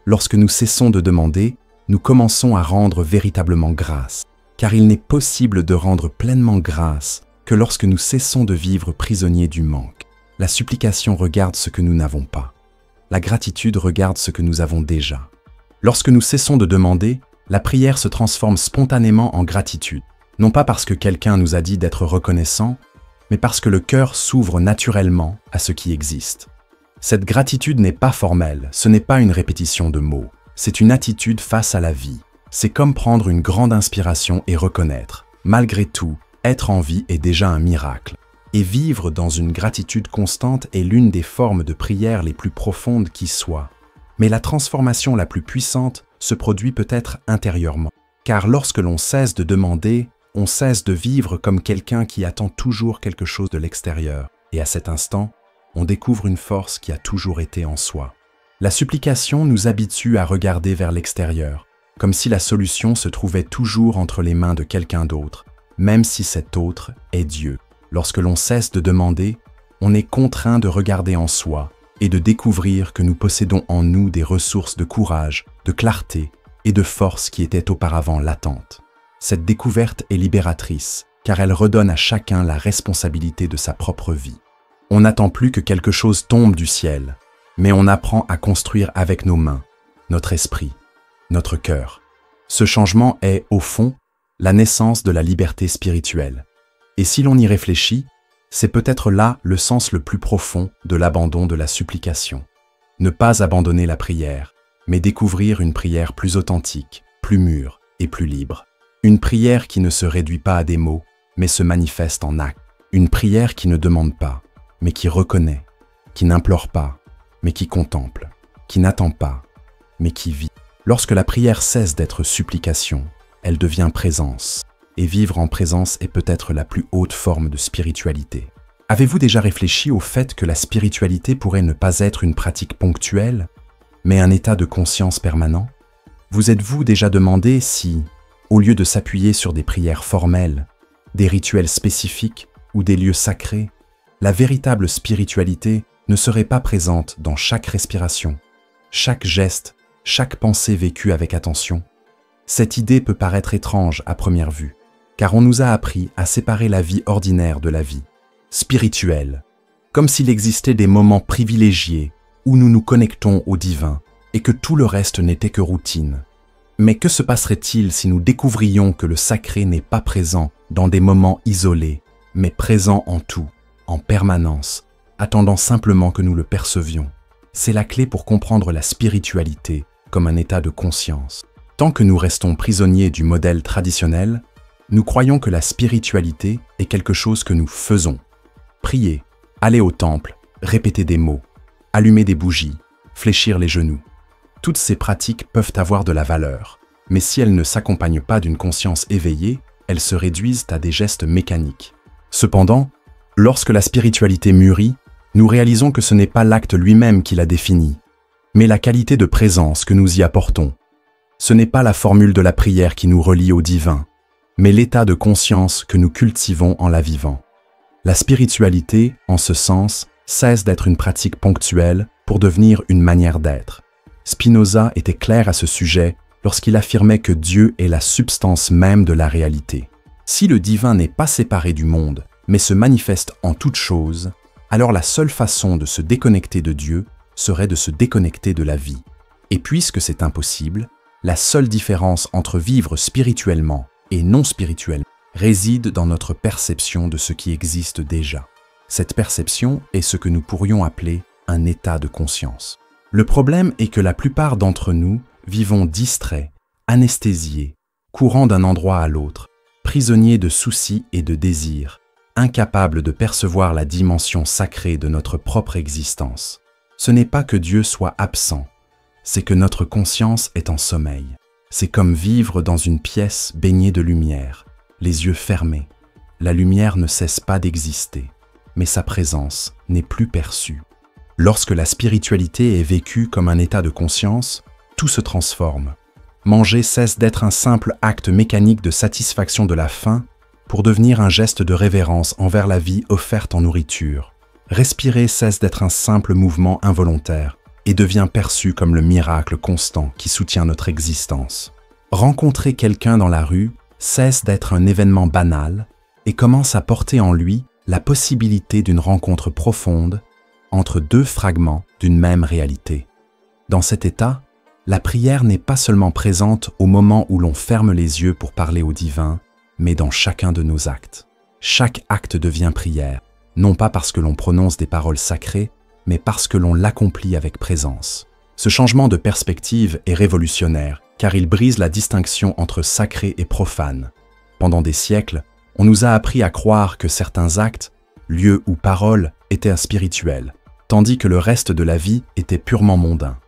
Lorsque nous cessons de demander, nous commençons à rendre véritablement grâce, car il n'est possible de rendre pleinement grâce que lorsque nous cessons de vivre prisonniers du manque. La supplication regarde ce que nous n'avons pas. La gratitude regarde ce que nous avons déjà. Lorsque nous cessons de demander, la prière se transforme spontanément en gratitude, non pas parce que quelqu'un nous a dit d'être reconnaissant, mais parce que le cœur s'ouvre naturellement à ce qui existe. Cette gratitude n'est pas formelle, ce n'est pas une répétition de mots, c'est une attitude face à la vie. C'est comme prendre une grande inspiration et reconnaître, malgré tout, être en vie est déjà un miracle. Et vivre dans une gratitude constante est l'une des formes de prière les plus profondes qui soient. Mais la transformation la plus puissante se produit peut-être intérieurement. Car lorsque l'on cesse de demander, on cesse de vivre comme quelqu'un qui attend toujours quelque chose de l'extérieur. Et à cet instant, on découvre une force qui a toujours été en soi. La supplication nous habitue à regarder vers l'extérieur, comme si la solution se trouvait toujours entre les mains de quelqu'un d'autre, même si cet autre est Dieu. Lorsque l'on cesse de demander, on est contraint de regarder en soi et de découvrir que nous possédons en nous des ressources de courage, de clarté et de force qui étaient auparavant latentes. Cette découverte est libératrice, car elle redonne à chacun la responsabilité de sa propre vie. On n'attend plus que quelque chose tombe du ciel, mais on apprend à construire avec nos mains, notre esprit, notre cœur. Ce changement est, au fond, la naissance de la liberté spirituelle. Et si l'on y réfléchit, c'est peut-être là le sens le plus profond de l'abandon de la supplication. Ne pas abandonner la prière, mais découvrir une prière plus authentique, plus mûre et plus libre. Une prière qui ne se réduit pas à des mots, mais se manifeste en actes. Une prière qui ne demande pas, mais qui reconnaît, qui n'implore pas, mais qui contemple, qui n'attend pas, mais qui vit. Lorsque la prière cesse d'être supplication, elle devient présence. Et vivre en présence est peut-être la plus haute forme de spiritualité. Avez-vous déjà réfléchi au fait que la spiritualité pourrait ne pas être une pratique ponctuelle, mais un état de conscience permanent? Vous êtes-vous déjà demandé si, au lieu de s'appuyer sur des prières formelles, des rituels spécifiques ou des lieux sacrés, la véritable spiritualité ne serait pas présente dans chaque respiration, chaque geste, chaque pensée vécue avec attention? Cette idée peut paraître étrange à première vue, car on nous a appris à séparer la vie ordinaire de la vie spirituelle, comme s'il existait des moments privilégiés où nous nous connectons au divin et que tout le reste n'était que routine. Mais que se passerait-il si nous découvrions que le sacré n'est pas présent dans des moments isolés, mais présent en tout, en permanence, attendant simplement que nous le percevions? C'est la clé pour comprendre la spiritualité comme un état de conscience. Tant que nous restons prisonniers du modèle traditionnel, nous croyons que la spiritualité est quelque chose que nous faisons. Prier, aller au temple, répéter des mots, allumer des bougies, fléchir les genoux. Toutes ces pratiques peuvent avoir de la valeur, mais si elles ne s'accompagnent pas d'une conscience éveillée, elles se réduisent à des gestes mécaniques. Cependant, lorsque la spiritualité mûrit, nous réalisons que ce n'est pas l'acte lui-même qui la définit, mais la qualité de présence que nous y apportons. Ce n'est pas la formule de la prière qui nous relie au divin, mais l'état de conscience que nous cultivons en la vivant. La spiritualité, en ce sens, cesse d'être une pratique ponctuelle pour devenir une manière d'être. Spinoza était clair à ce sujet lorsqu'il affirmait que Dieu est la substance même de la réalité. Si le divin n'est pas séparé du monde, mais se manifeste en toute chose, alors la seule façon de se déconnecter de Dieu serait de se déconnecter de la vie. Et puisque c'est impossible, la seule différence entre vivre spirituellement et non spirituellement réside dans notre perception de ce qui existe déjà. Cette perception est ce que nous pourrions appeler un état de conscience. Le problème est que la plupart d'entre nous vivons distraits, anesthésiés, courant d'un endroit à l'autre, prisonniers de soucis et de désirs, incapables de percevoir la dimension sacrée de notre propre existence. Ce n'est pas que Dieu soit absent, c'est que notre conscience est en sommeil. C'est comme vivre dans une pièce baignée de lumière, les yeux fermés. La lumière ne cesse pas d'exister, mais sa présence n'est plus perçue. Lorsque la spiritualité est vécue comme un état de conscience, tout se transforme. Manger cesse d'être un simple acte mécanique de satisfaction de la faim pour devenir un geste de révérence envers la vie offerte en nourriture. Respirer cesse d'être un simple mouvement involontaire et devient perçu comme le miracle constant qui soutient notre existence. Rencontrer quelqu'un dans la rue cesse d'être un événement banal et commence à porter en lui la possibilité d'une rencontre profonde entre deux fragments d'une même réalité. Dans cet état, la prière n'est pas seulement présente au moment où l'on ferme les yeux pour parler au divin, mais dans chacun de nos actes. Chaque acte devient prière, non pas parce que l'on prononce des paroles sacrées, mais parce que l'on l'accomplit avec présence. Ce changement de perspective est révolutionnaire, car il brise la distinction entre sacré et profane. Pendant des siècles, on nous a appris à croire que certains actes, lieux ou paroles étaient spirituels, tandis que le reste de la vie était purement mondain.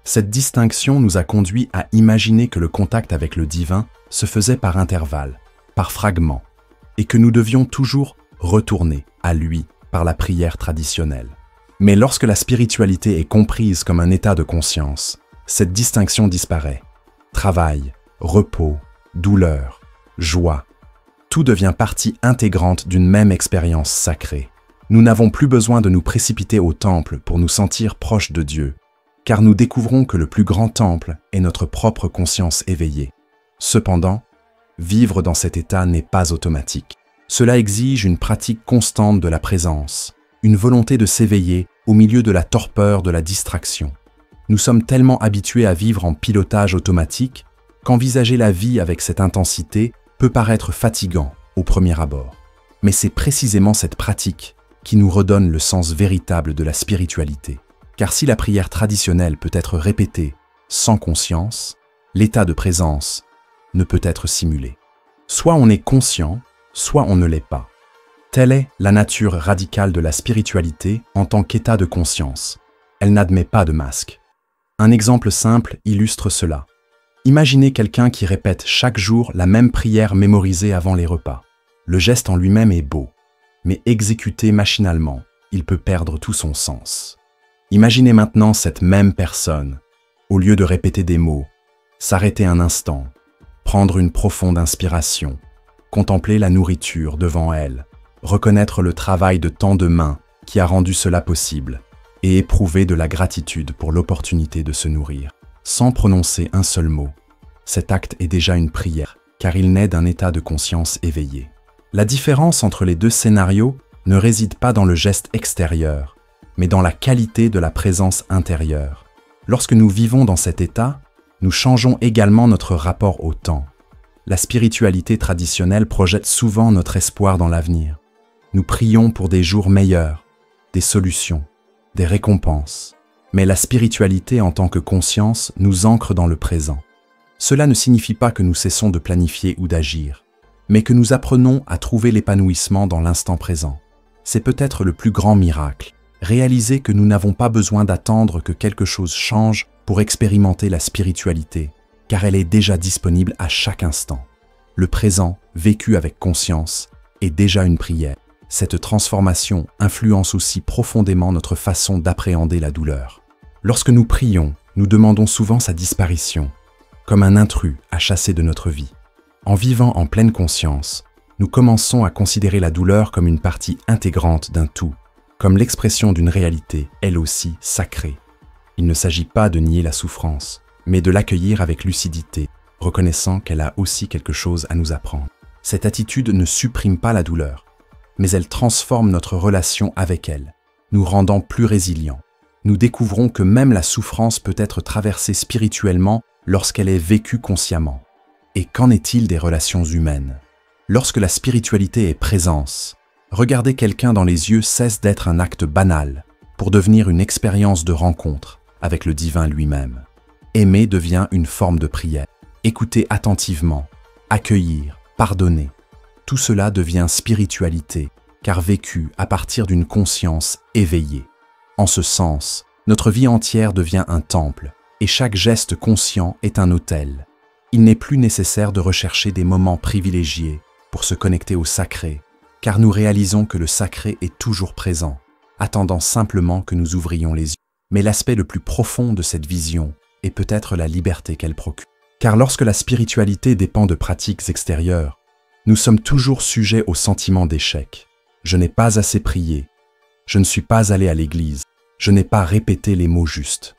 Cette distinction nous a conduit à imaginer que le contact avec le divin se faisait par intervalles, par fragments, et que nous devions toujours retourner à lui par la prière traditionnelle. Mais lorsque la spiritualité est comprise comme un état de conscience, cette distinction disparaît. Travail, repos, douleur, joie, tout devient partie intégrante d'une même expérience sacrée. Nous n'avons plus besoin de nous précipiter au temple pour nous sentir proches de Dieu, car nous découvrons que le plus grand temple est notre propre conscience éveillée. Cependant, vivre dans cet état n'est pas automatique. Cela exige une pratique constante de la présence, une volonté de s'éveiller au milieu de la torpeur de la distraction. Nous sommes tellement habitués à vivre en pilotage automatique qu'envisager la vie avec cette intensité peut paraître fatigant au premier abord. Mais c'est précisément cette pratique qui nous redonne le sens véritable de la spiritualité. Car si la prière traditionnelle peut être répétée sans conscience, l'état de présence ne peut être simulé. Soit on est conscient, soit on ne l'est pas. Telle est la nature radicale de la spiritualité en tant qu'état de conscience. Elle n'admet pas de masque. Un exemple simple illustre cela. Imaginez quelqu'un qui répète chaque jour la même prière mémorisée avant les repas. Le geste en lui-même est beau, mais exécuté machinalement, il peut perdre tout son sens. Imaginez maintenant cette même personne, au lieu de répéter des mots, s'arrêter un instant, prendre une profonde inspiration, contempler la nourriture devant elle, reconnaître le travail de tant de mains qui a rendu cela possible, et éprouver de la gratitude pour l'opportunité de se nourrir. Sans prononcer un seul mot, cet acte est déjà une prière, car il naît d'un état de conscience éveillé. La différence entre les deux scénarios ne réside pas dans le geste extérieur, mais dans la qualité de la présence intérieure. Lorsque nous vivons dans cet état, nous changeons également notre rapport au temps. La spiritualité traditionnelle projette souvent notre espoir dans l'avenir. Nous prions pour des jours meilleurs, des solutions, des récompenses. Mais la spiritualité en tant que conscience nous ancre dans le présent. Cela ne signifie pas que nous cessons de planifier ou d'agir, mais que nous apprenons à trouver l'épanouissement dans l'instant présent. C'est peut-être le plus grand miracle. Réaliser que nous n'avons pas besoin d'attendre que quelque chose change pour expérimenter la spiritualité, car elle est déjà disponible à chaque instant. Le présent, vécu avec conscience, est déjà une prière. Cette transformation influence aussi profondément notre façon d'appréhender la douleur. Lorsque nous prions, nous demandons souvent sa disparition, comme un intrus à chasser de notre vie. En vivant en pleine conscience, nous commençons à considérer la douleur comme une partie intégrante d'un tout, comme l'expression d'une réalité, elle aussi, sacrée. Il ne s'agit pas de nier la souffrance, mais de l'accueillir avec lucidité, reconnaissant qu'elle a aussi quelque chose à nous apprendre. Cette attitude ne supprime pas la douleur, mais elle transforme notre relation avec elle, nous rendant plus résilients. Nous découvrons que même la souffrance peut être traversée spirituellement lorsqu'elle est vécue consciemment. Et qu'en est-il des relations humaines? Lorsque la spiritualité est présence, regarder quelqu'un dans les yeux cesse d'être un acte banal pour devenir une expérience de rencontre avec le divin lui-même. Aimer devient une forme de prière. Écouter attentivement, accueillir, pardonner. Tout cela devient spiritualité, car vécu à partir d'une conscience éveillée. En ce sens, notre vie entière devient un temple, et chaque geste conscient est un autel. Il n'est plus nécessaire de rechercher des moments privilégiés pour se connecter au sacré, car nous réalisons que le sacré est toujours présent, attendant simplement que nous ouvrions les yeux. Mais l'aspect le plus profond de cette vision est peut-être la liberté qu'elle procure. Car lorsque la spiritualité dépend de pratiques extérieures, nous sommes toujours sujets au sentiment d'échec. Je n'ai pas assez prié, je ne suis pas allé à l'église, je n'ai pas répété les mots justes.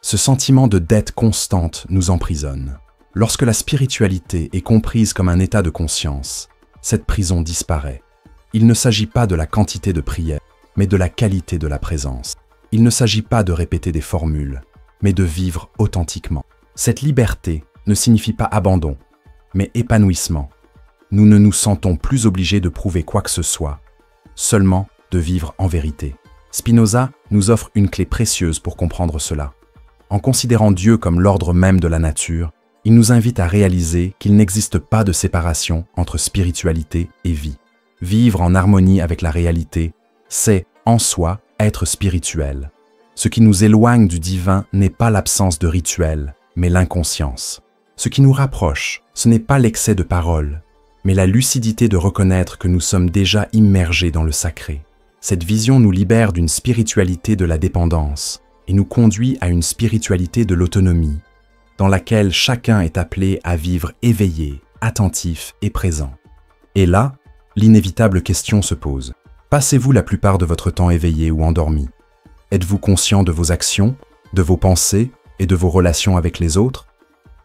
Ce sentiment de dette constante nous emprisonne. Lorsque la spiritualité est comprise comme un état de conscience, cette prison disparaît. Il ne s'agit pas de la quantité de prières, mais de la qualité de la présence. Il ne s'agit pas de répéter des formules, mais de vivre authentiquement. Cette liberté ne signifie pas abandon, mais épanouissement. Nous ne nous sentons plus obligés de prouver quoi que ce soit, seulement de vivre en vérité. Spinoza nous offre une clé précieuse pour comprendre cela. En considérant Dieu comme l'ordre même de la nature, il nous invite à réaliser qu'il n'existe pas de séparation entre spiritualité et vie. Vivre en harmonie avec la réalité, c'est, en soi, être spirituel. Ce qui nous éloigne du divin n'est pas l'absence de rituel, mais l'inconscience. Ce qui nous rapproche, ce n'est pas l'excès de parole, mais la lucidité de reconnaître que nous sommes déjà immergés dans le sacré. Cette vision nous libère d'une spiritualité de la dépendance et nous conduit à une spiritualité de l'autonomie, dans laquelle chacun est appelé à vivre éveillé, attentif et présent. Et là, l'inévitable question se pose. Passez-vous la plupart de votre temps éveillé ou endormi? Êtes-vous conscient de vos actions, de vos pensées et de vos relations avec les autres?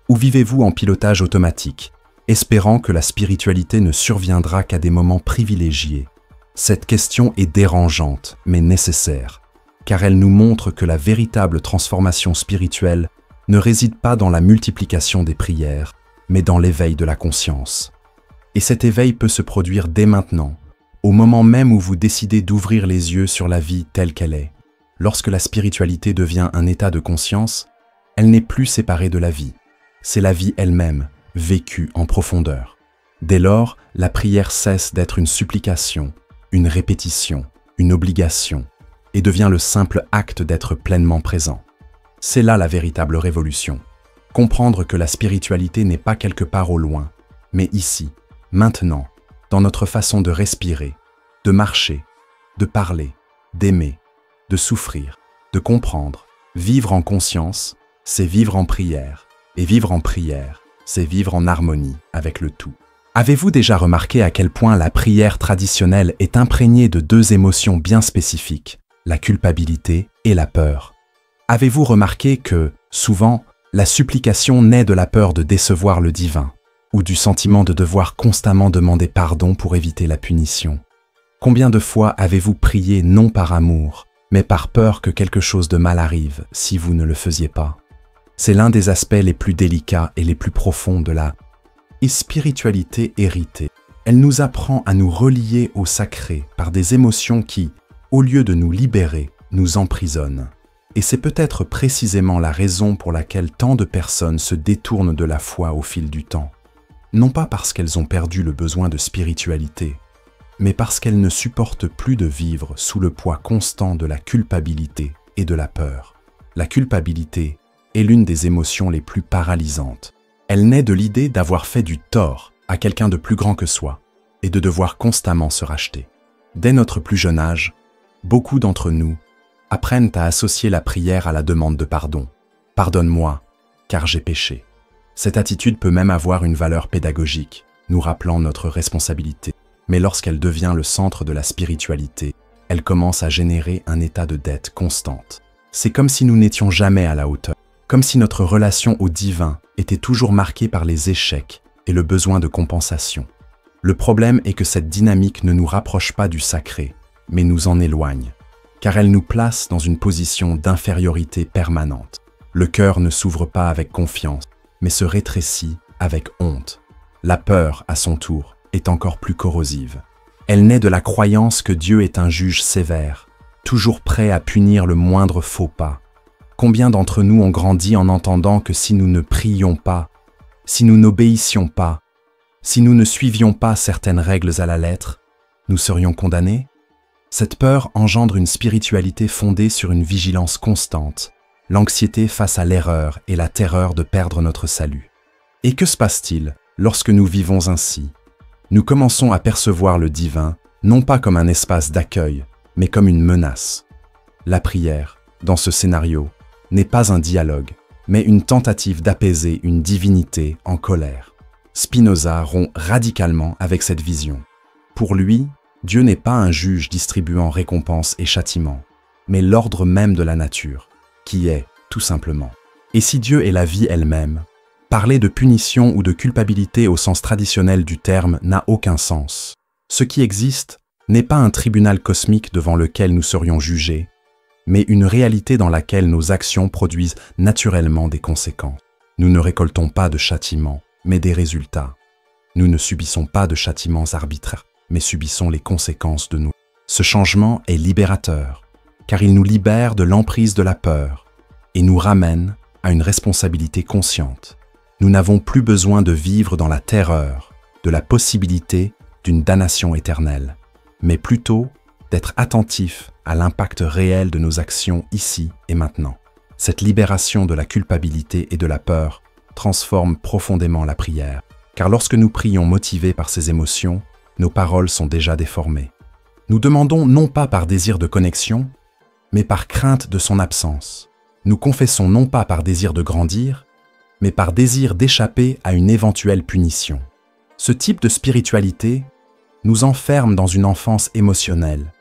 Ou vivez-vous en pilotage automatique, espérant que la spiritualité ne surviendra qu'à des moments privilégiés? Cette question est dérangeante, mais nécessaire, car elle nous montre que la véritable transformation spirituelle ne réside pas dans la multiplication des prières, mais dans l'éveil de la conscience. Et cet éveil peut se produire dès maintenant, au moment même où vous décidez d'ouvrir les yeux sur la vie telle qu'elle est. Lorsque la spiritualité devient un état de conscience, elle n'est plus séparée de la vie. C'est la vie elle-même, vécue en profondeur. Dès lors, la prière cesse d'être une supplication, une répétition, une obligation, et devient le simple acte d'être pleinement présent. C'est là la véritable révolution. Comprendre que la spiritualité n'est pas quelque part au loin, mais ici, maintenant, dans notre façon de respirer, de marcher, de parler, d'aimer, de souffrir, de comprendre. Vivre en conscience, c'est vivre en prière, et vivre en prière, c'est vivre en harmonie avec le tout. Avez-vous déjà remarqué à quel point la prière traditionnelle est imprégnée de deux émotions bien spécifiques, la culpabilité et la peur? Avez-vous remarqué que, souvent, la supplication naît de la peur de décevoir le divin, ou du sentiment de devoir constamment demander pardon pour éviter la punition? Combien de fois avez-vous prié non par amour, mais par peur que quelque chose de mal arrive si vous ne le faisiez pas? C'est l'un des aspects les plus délicats et les plus profonds de la spiritualité héritée. Elle nous apprend à nous relier au sacré par des émotions qui, au lieu de nous libérer, nous emprisonnent. Et c'est peut-être précisément la raison pour laquelle tant de personnes se détournent de la foi au fil du temps. Non pas parce qu'elles ont perdu le besoin de spiritualité, mais parce qu'elles ne supportent plus de vivre sous le poids constant de la culpabilité et de la peur. La culpabilité est l'une des émotions les plus paralysantes. Elle naît de l'idée d'avoir fait du tort à quelqu'un de plus grand que soi et de devoir constamment se racheter. Dès notre plus jeune âge, beaucoup d'entre nous apprennent à associer la prière à la demande de pardon. « Pardonne-moi, car j'ai péché ». Cette attitude peut même avoir une valeur pédagogique, nous rappelant notre responsabilité. Mais lorsqu'elle devient le centre de la spiritualité, elle commence à générer un état de dette constante. C'est comme si nous n'étions jamais à la hauteur, comme si notre relation au divin était toujours marquée par les échecs et le besoin de compensation. Le problème est que cette dynamique ne nous rapproche pas du sacré, mais nous en éloigne, car elle nous place dans une position d'infériorité permanente. Le cœur ne s'ouvre pas avec confiance, mais se rétrécit avec honte. La peur, à son tour, est encore plus corrosive. Elle naît de la croyance que Dieu est un juge sévère, toujours prêt à punir le moindre faux pas. Combien d'entre nous ont grandi en entendant que si nous ne prions pas, si nous n'obéissions pas, si nous ne suivions pas certaines règles à la lettre, nous serions condamnés? Cette peur engendre une spiritualité fondée sur une vigilance constante, l'anxiété face à l'erreur et la terreur de perdre notre salut. Et que se passe-t-il lorsque nous vivons ainsi? Nous commençons à percevoir le divin, non pas comme un espace d'accueil, mais comme une menace. La prière, dans ce scénario, n'est pas un dialogue, mais une tentative d'apaiser une divinité en colère. Spinoza rompt radicalement avec cette vision. Pour lui, Dieu n'est pas un juge distribuant récompenses et châtiments, mais l'ordre même de la nature, qui est, tout simplement. Et si Dieu est la vie elle-même, parler de punition ou de culpabilité au sens traditionnel du terme n'a aucun sens. Ce qui existe n'est pas un tribunal cosmique devant lequel nous serions jugés, mais une réalité dans laquelle nos actions produisent naturellement des conséquences. Nous ne récoltons pas de châtiments, mais des résultats. Nous ne subissons pas de châtiments arbitraires, mais subissons les conséquences de nous. Ce changement est libérateur, car il nous libère de l'emprise de la peur et nous ramène à une responsabilité consciente. Nous n'avons plus besoin de vivre dans la terreur de la possibilité d'une damnation éternelle, mais plutôt d'être attentifs à l'impact réel de nos actions ici et maintenant. Cette libération de la culpabilité et de la peur transforme profondément la prière, car lorsque nous prions motivés par ces émotions, nos paroles sont déjà déformées. Nous demandons non pas par désir de connexion, mais par crainte de son absence. Nous confessons non pas par désir de grandir, mais par désir d'échapper à une éventuelle punition. Ce type de spiritualité nous enferme dans une enfance émotionnelle,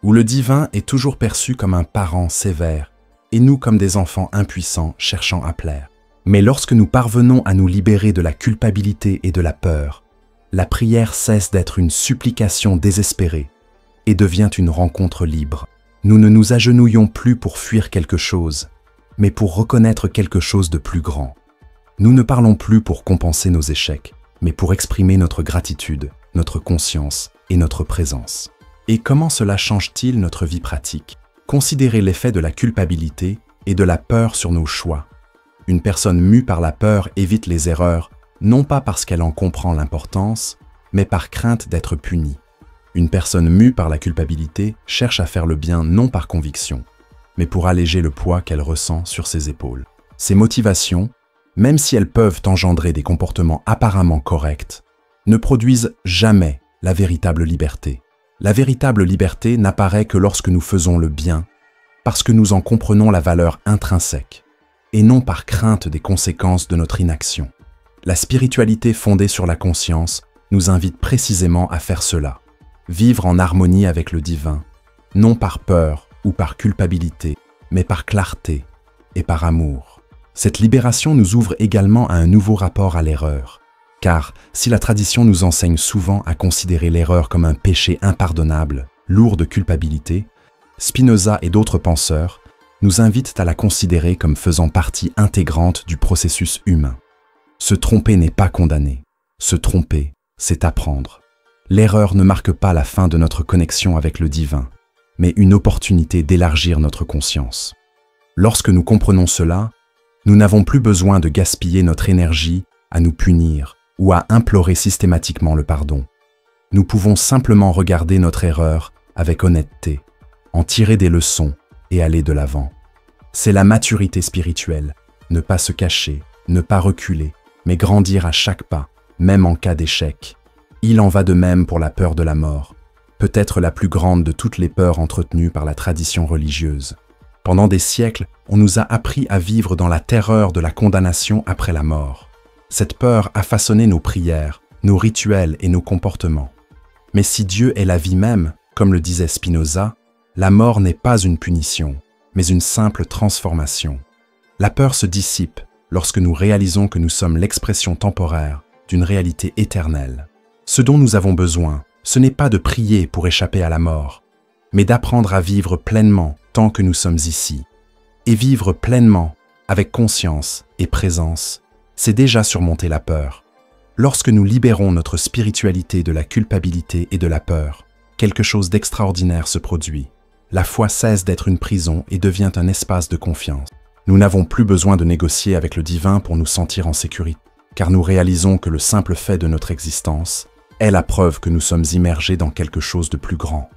où le divin est toujours perçu comme un parent sévère, et nous comme des enfants impuissants cherchant à plaire. Mais lorsque nous parvenons à nous libérer de la culpabilité et de la peur, la prière cesse d'être une supplication désespérée et devient une rencontre libre. Nous ne nous agenouillons plus pour fuir quelque chose, mais pour reconnaître quelque chose de plus grand. Nous ne parlons plus pour compenser nos échecs, mais pour exprimer notre gratitude, notre conscience et notre présence. Et comment cela change-t-il notre vie pratique? Considérez l'effet de la culpabilité et de la peur sur nos choix. Une personne mue par la peur évite les erreurs, non pas parce qu'elle en comprend l'importance, mais par crainte d'être punie. Une personne mue par la culpabilité cherche à faire le bien non par conviction, mais pour alléger le poids qu'elle ressent sur ses épaules. Ces motivations, même si elles peuvent engendrer des comportements apparemment corrects, ne produisent jamais la véritable liberté. La véritable liberté n'apparaît que lorsque nous faisons le bien, parce que nous en comprenons la valeur intrinsèque, et non par crainte des conséquences de notre inaction. La spiritualité fondée sur la conscience nous invite précisément à faire cela, vivre en harmonie avec le divin, non par peur ou par culpabilité, mais par clarté et par amour. Cette libération nous ouvre également à un nouveau rapport à l'erreur, car si la tradition nous enseigne souvent à considérer l'erreur comme un péché impardonnable, lourd de culpabilité, Spinoza et d'autres penseurs nous invitent à la considérer comme faisant partie intégrante du processus humain. Se tromper n'est pas condamner. Se tromper, c'est apprendre. L'erreur ne marque pas la fin de notre connexion avec le divin, mais une opportunité d'élargir notre conscience. Lorsque nous comprenons cela, nous n'avons plus besoin de gaspiller notre énergie à nous punir ou à implorer systématiquement le pardon. Nous pouvons simplement regarder notre erreur avec honnêteté, en tirer des leçons et aller de l'avant. C'est la maturité spirituelle, ne pas se cacher, ne pas reculer, mais grandir à chaque pas, même en cas d'échec. Il en va de même pour la peur de la mort, peut-être la plus grande de toutes les peurs entretenues par la tradition religieuse. Pendant des siècles, on nous a appris à vivre dans la terreur de la condamnation après la mort. Cette peur a façonné nos prières, nos rituels et nos comportements. Mais si Dieu est la vie même, comme le disait Spinoza, la mort n'est pas une punition, mais une simple transformation. La peur se dissipe lorsque nous réalisons que nous sommes l'expression temporaire d'une réalité éternelle. Ce dont nous avons besoin, ce n'est pas de prier pour échapper à la mort, mais d'apprendre à vivre pleinement tant que nous sommes ici. Et vivre pleinement, avec conscience et présence, c'est déjà surmonter la peur. Lorsque nous libérons notre spiritualité de la culpabilité et de la peur, quelque chose d'extraordinaire se produit. La foi cesse d'être une prison et devient un espace de confiance. Nous n'avons plus besoin de négocier avec le divin pour nous sentir en sécurité, car nous réalisons que le simple fait de notre existence est la preuve que nous sommes immergés dans quelque chose de plus grand.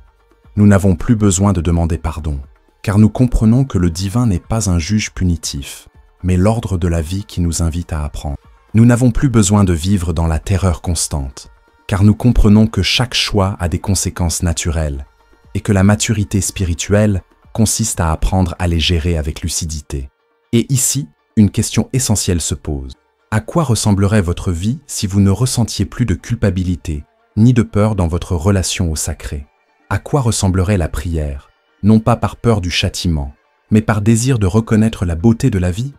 Nous n'avons plus besoin de demander pardon, car nous comprenons que le divin n'est pas un juge punitif, mais l'ordre de la vie qui nous invite à apprendre. Nous n'avons plus besoin de vivre dans la terreur constante, car nous comprenons que chaque choix a des conséquences naturelles, et que la maturité spirituelle consiste à apprendre à les gérer avec lucidité. Et ici, une question essentielle se pose. À quoi ressemblerait votre vie si vous ne ressentiez plus de culpabilité, ni de peur dans votre relation au sacré? À quoi ressemblerait la prière, non pas par peur du châtiment, mais par désir de reconnaître la beauté de la vie?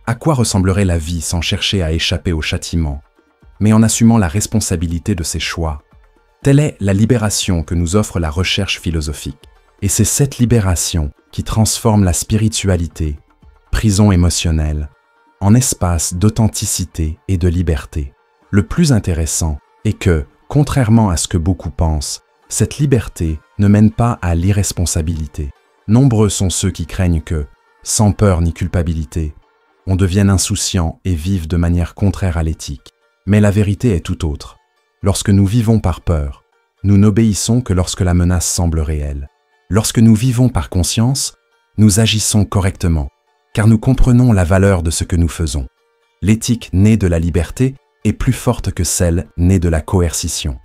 À quoi ressemblerait la vie sans chercher à échapper au châtiment, mais en assumant la responsabilité de ses choix? Telle est la libération que nous offre la recherche philosophique. Et c'est cette libération qui transforme la spiritualité, prison émotionnelle, en espace d'authenticité et de liberté. Le plus intéressant est que, contrairement à ce que beaucoup pensent, cette liberté ne mène pas à l'irresponsabilité. Nombreux sont ceux qui craignent que, sans peur ni culpabilité, on devienne insouciant et vive de manière contraire à l'éthique. Mais la vérité est tout autre. Lorsque nous vivons par peur, nous n'obéissons que lorsque la menace semble réelle. Lorsque nous vivons par conscience, nous agissons correctement, car nous comprenons la valeur de ce que nous faisons. L'éthique née de la liberté est plus forte que celle née de la coercition.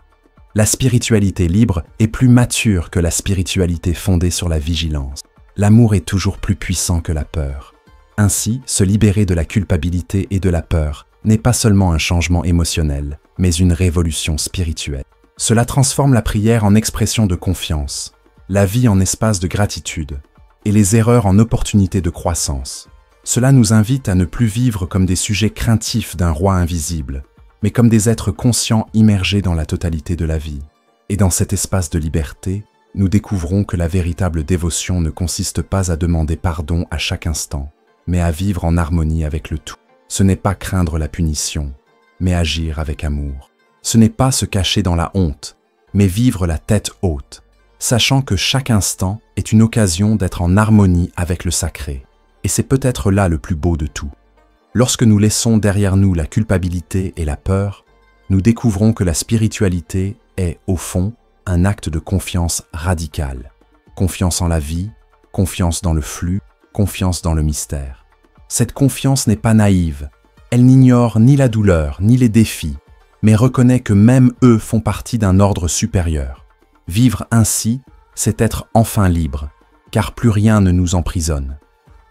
La spiritualité libre est plus mature que la spiritualité fondée sur la vigilance. L'amour est toujours plus puissant que la peur. Ainsi, se libérer de la culpabilité et de la peur n'est pas seulement un changement émotionnel, mais une révolution spirituelle. Cela transforme la prière en expression de confiance, la vie en espace de gratitude, et les erreurs en opportunités de croissance. Cela nous invite à ne plus vivre comme des sujets craintifs d'un roi invisible, mais comme des êtres conscients immergés dans la totalité de la vie. Et dans cet espace de liberté, nous découvrons que la véritable dévotion ne consiste pas à demander pardon à chaque instant, mais à vivre en harmonie avec le tout. Ce n'est pas craindre la punition, mais agir avec amour. Ce n'est pas se cacher dans la honte, mais vivre la tête haute, sachant que chaque instant est une occasion d'être en harmonie avec le sacré. Et c'est peut-être là le plus beau de tout. Lorsque nous laissons derrière nous la culpabilité et la peur, nous découvrons que la spiritualité est, au fond, un acte de confiance radicale. Confiance en la vie, confiance dans le flux, confiance dans le mystère. Cette confiance n'est pas naïve, elle n'ignore ni la douleur ni les défis, mais reconnaît que même eux font partie d'un ordre supérieur. Vivre ainsi, c'est être enfin libre, car plus rien ne nous emprisonne.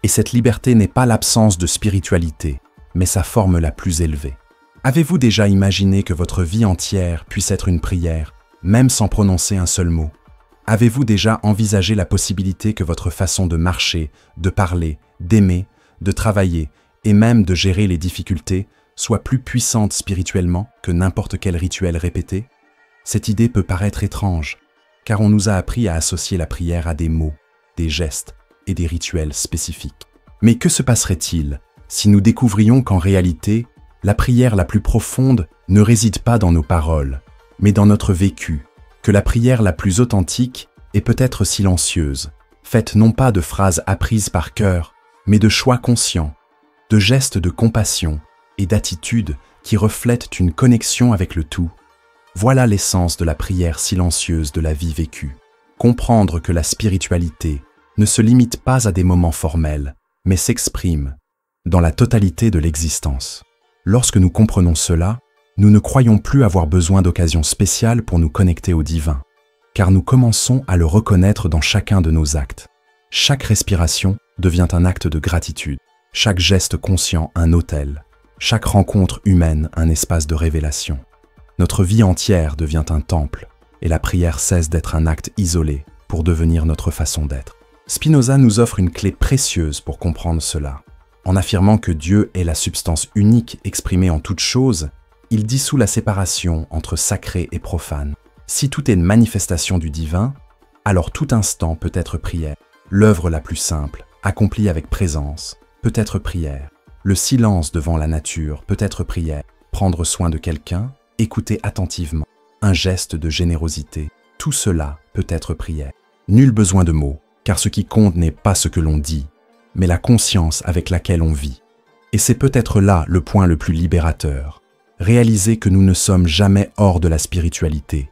Et cette liberté n'est pas l'absence de spiritualité, mais sa forme la plus élevée. Avez-vous déjà imaginé que votre vie entière puisse être une prière, même sans prononcer un seul mot? Avez-vous déjà envisagé la possibilité que votre façon de marcher, de parler, d'aimer, de travailler et même de gérer les difficultés soit plus puissante spirituellement que n'importe quel rituel répété? Cette idée peut paraître étrange, car on nous a appris à associer la prière à des mots, des gestes et des rituels spécifiques. Mais que se passerait-il si nous découvrions qu'en réalité, la prière la plus profonde ne réside pas dans nos paroles, mais dans notre vécu, que la prière la plus authentique est peut-être silencieuse, faite non pas de phrases apprises par cœur, mais de choix conscients, de gestes de compassion et d'attitudes qui reflètent une connexion avec le tout. Voilà l'essence de la prière silencieuse de la vie vécue. Comprendre que la spiritualité ne se limite pas à des moments formels, mais s'exprime dans la totalité de l'existence. Lorsque nous comprenons cela, nous ne croyons plus avoir besoin d'occasions spéciales pour nous connecter au divin, car nous commençons à le reconnaître dans chacun de nos actes. Chaque respiration devient un acte de gratitude, chaque geste conscient un autel, chaque rencontre humaine un espace de révélation. Notre vie entière devient un temple, et la prière cesse d'être un acte isolé pour devenir notre façon d'être. Spinoza nous offre une clé précieuse pour comprendre cela. En affirmant que Dieu est la substance unique exprimée en toute chose, il dissout la séparation entre sacré et profane. Si tout est une manifestation du divin, alors tout instant peut être prière. L'œuvre la plus simple, accomplie avec présence, peut être prière. Le silence devant la nature peut être prière. Prendre soin de quelqu'un, écouter attentivement, un geste de générosité, tout cela peut être prière. Nul besoin de mots, car ce qui compte n'est pas ce que l'on dit, mais la conscience avec laquelle on vit. Et c'est peut-être là le point le plus libérateur. Réaliser que nous ne sommes jamais hors de la spiritualité,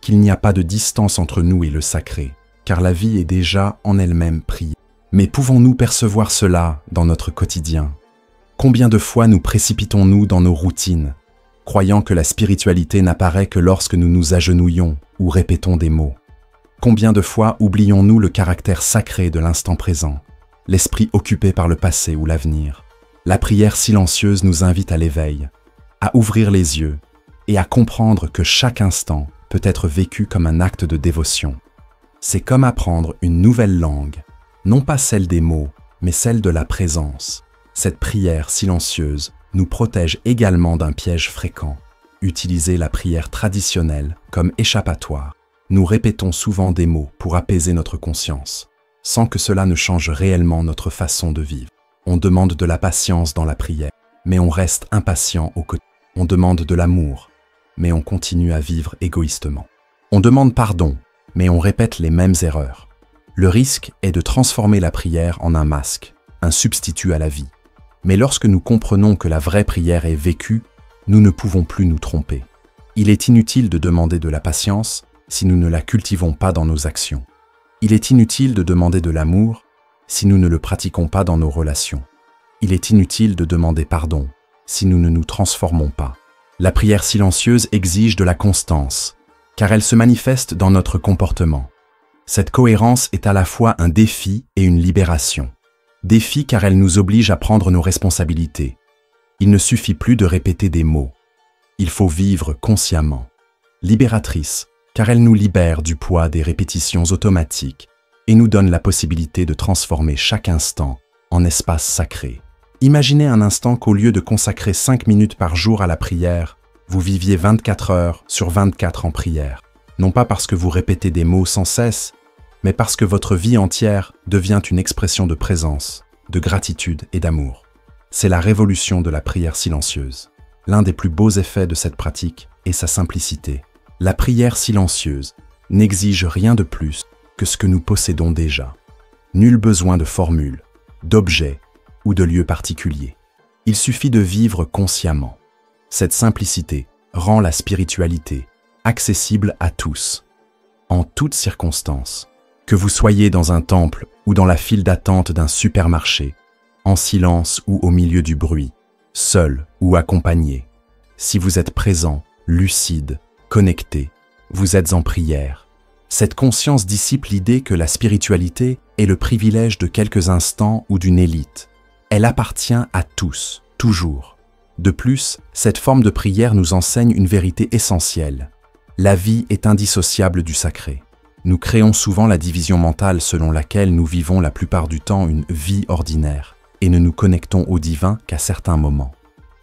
qu'il n'y a pas de distance entre nous et le sacré, car la vie est déjà en elle-même prière. Mais pouvons-nous percevoir cela dans notre quotidien? Combien de fois nous précipitons-nous dans nos routines, croyant que la spiritualité n'apparaît que lorsque nous nous agenouillons ou répétons des mots? Combien de fois oublions-nous le caractère sacré de l'instant présent, l'esprit occupé par le passé ou l'avenir? La prière silencieuse nous invite à l'éveil, à ouvrir les yeux et à comprendre que chaque instant peut être vécu comme un acte de dévotion. C'est comme apprendre une nouvelle langue, non pas celle des mots, mais celle de la présence. Cette prière silencieuse nous protège également d'un piège fréquent. Utiliser la prière traditionnelle comme échappatoire. Nous répétons souvent des mots pour apaiser notre conscience, sans que cela ne change réellement notre façon de vivre. On demande de la patience dans la prière, mais on reste impatient au quotidien. On demande de l'amour, mais on continue à vivre égoïstement. On demande pardon, mais on répète les mêmes erreurs. Le risque est de transformer la prière en un masque, un substitut à la vie. Mais lorsque nous comprenons que la vraie prière est vécue, nous ne pouvons plus nous tromper. Il est inutile de demander de la patience si nous ne la cultivons pas dans nos actions. Il est inutile de demander de l'amour si nous ne le pratiquons pas dans nos relations. Il est inutile de demander pardon si nous ne nous transformons pas. La prière silencieuse exige de la constance, car elle se manifeste dans notre comportement. Cette cohérence est à la fois un défi et une libération. Défi car elle nous oblige à prendre nos responsabilités. Il ne suffit plus de répéter des mots. Il faut vivre consciemment. Libératrice, car elle nous libère du poids des répétitions automatiques et nous donne la possibilité de transformer chaque instant en espace sacré. Imaginez un instant qu'au lieu de consacrer 5 minutes par jour à la prière, vous viviez 24 heures sur 24 en prière. Non pas parce que vous répétez des mots sans cesse, mais parce que votre vie entière devient une expression de présence, de gratitude et d'amour. C'est la révolution de la prière silencieuse. L'un des plus beaux effets de cette pratique est sa simplicité. La prière silencieuse n'exige rien de plus que ce que nous possédons déjà. Nul besoin de formules, d'objets ou de lieux particuliers. Il suffit de vivre consciemment. Cette simplicité rend la spiritualité accessible à tous, en toutes circonstances. Que vous soyez dans un temple ou dans la file d'attente d'un supermarché, en silence ou au milieu du bruit, seul ou accompagné. Si vous êtes présent, lucide, connecté, vous êtes en prière. Cette conscience dissipe l'idée que la spiritualité est le privilège de quelques instants ou d'une élite. Elle appartient à tous, toujours. De plus, cette forme de prière nous enseigne une vérité essentielle. La vie est indissociable du sacré. Nous créons souvent la division mentale selon laquelle nous vivons la plupart du temps une vie ordinaire et ne nous connectons au divin qu'à certains moments.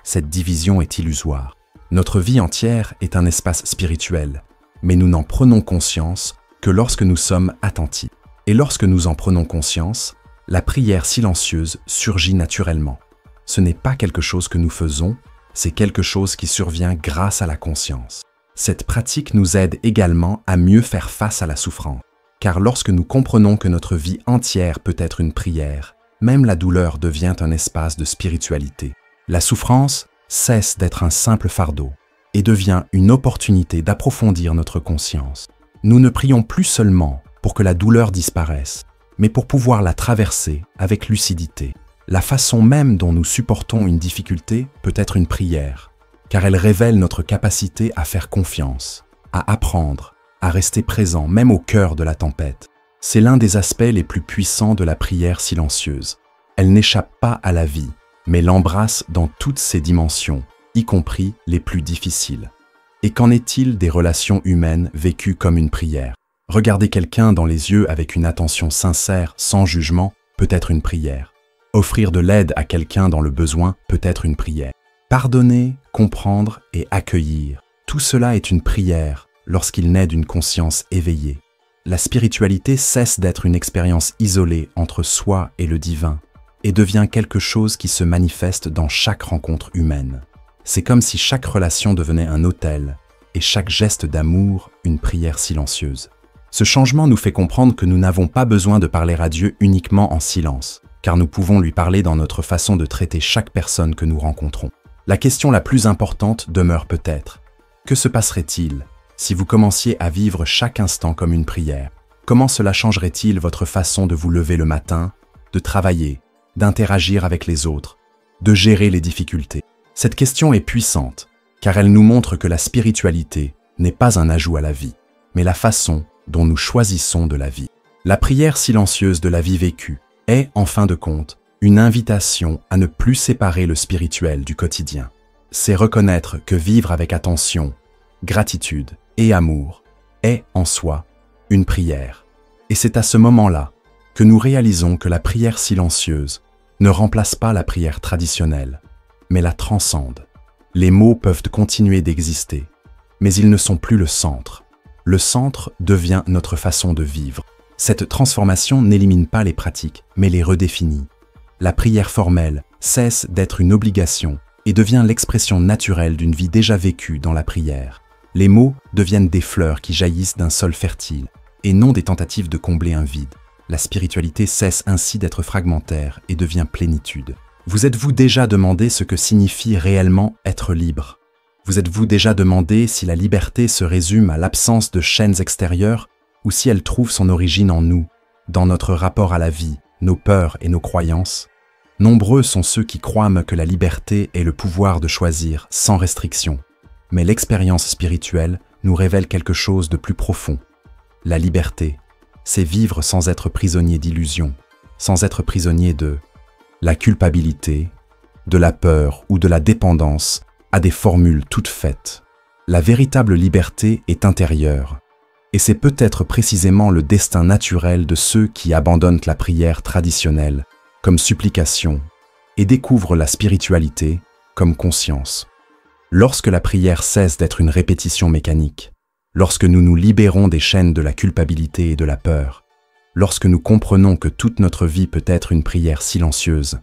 Cette division est illusoire. Notre vie entière est un espace spirituel, mais nous n'en prenons conscience que lorsque nous sommes attentifs. Et lorsque nous en prenons conscience, la prière silencieuse surgit naturellement. Ce n'est pas quelque chose que nous faisons, c'est quelque chose qui survient grâce à la conscience. Cette pratique nous aide également à mieux faire face à la souffrance, car lorsque nous comprenons que notre vie entière peut être une prière, même la douleur devient un espace de spiritualité. La souffrance cesse d'être un simple fardeau et devient une opportunité d'approfondir notre conscience. Nous ne prions plus seulement pour que la douleur disparaisse, mais pour pouvoir la traverser avec lucidité. La façon même dont nous supportons une difficulté peut être une prière, car elle révèle notre capacité à faire confiance, à apprendre, à rester présent même au cœur de la tempête. C'est l'un des aspects les plus puissants de la prière silencieuse. Elle n'échappe pas à la vie, mais l'embrasse dans toutes ses dimensions, y compris les plus difficiles. Et qu'en est-il des relations humaines vécues comme une prière? Regarder quelqu'un dans les yeux avec une attention sincère, sans jugement, peut être une prière. Offrir de l'aide à quelqu'un dans le besoin peut être une prière. Pardonner, comprendre et accueillir, tout cela est une prière lorsqu'il naît d'une conscience éveillée. La spiritualité cesse d'être une expérience isolée entre soi et le divin et devient quelque chose qui se manifeste dans chaque rencontre humaine. C'est comme si chaque relation devenait un autel et chaque geste d'amour une prière silencieuse. Ce changement nous fait comprendre que nous n'avons pas besoin de parler à Dieu uniquement en silence, car nous pouvons lui parler dans notre façon de traiter chaque personne que nous rencontrons. La question la plus importante demeure peut-être: que se passerait-il si vous commenciez à vivre chaque instant comme une prière? Comment cela changerait-il votre façon de vous lever le matin, de travailler, d'interagir avec les autres, de gérer les difficultés? Cette question est puissante, car elle nous montre que la spiritualité n'est pas un ajout à la vie, mais la façon dont nous choisissons de la vie. La prière silencieuse de la vie vécue est, en fin de compte, une invitation à ne plus séparer le spirituel du quotidien. C'est reconnaître que vivre avec attention, gratitude et amour est, en soi, une prière. Et c'est à ce moment-là que nous réalisons que la prière silencieuse ne remplace pas la prière traditionnelle, mais la transcende. Les mots peuvent continuer d'exister, mais ils ne sont plus le centre. Le centre devient notre façon de vivre. Cette transformation n'élimine pas les pratiques, mais les redéfinit. La prière formelle cesse d'être une obligation et devient l'expression naturelle d'une vie déjà vécue dans la prière. Les mots deviennent des fleurs qui jaillissent d'un sol fertile et non des tentatives de combler un vide. La spiritualité cesse ainsi d'être fragmentaire et devient plénitude. Vous êtes-vous déjà demandé ce que signifie réellement être libre? Vous êtes-vous déjà demandé si la liberté se résume à l'absence de chaînes extérieures ou si elle trouve son origine en nous, dans notre rapport à la vie, nos peurs et nos croyances? Nombreux sont ceux qui croient que la liberté est le pouvoir de choisir sans restriction. Mais l'expérience spirituelle nous révèle quelque chose de plus profond. La liberté, c'est vivre sans être prisonnier d'illusions, sans être prisonnier de la culpabilité, de la peur ou de la dépendance à des formules toutes faites. La véritable liberté est intérieure, et c'est peut-être précisément le destin naturel de ceux qui abandonnent la prière traditionnelle comme supplication et découvrent la spiritualité comme conscience. Lorsque la prière cesse d'être une répétition mécanique, lorsque nous nous libérons des chaînes de la culpabilité et de la peur, lorsque nous comprenons que toute notre vie peut être une prière silencieuse,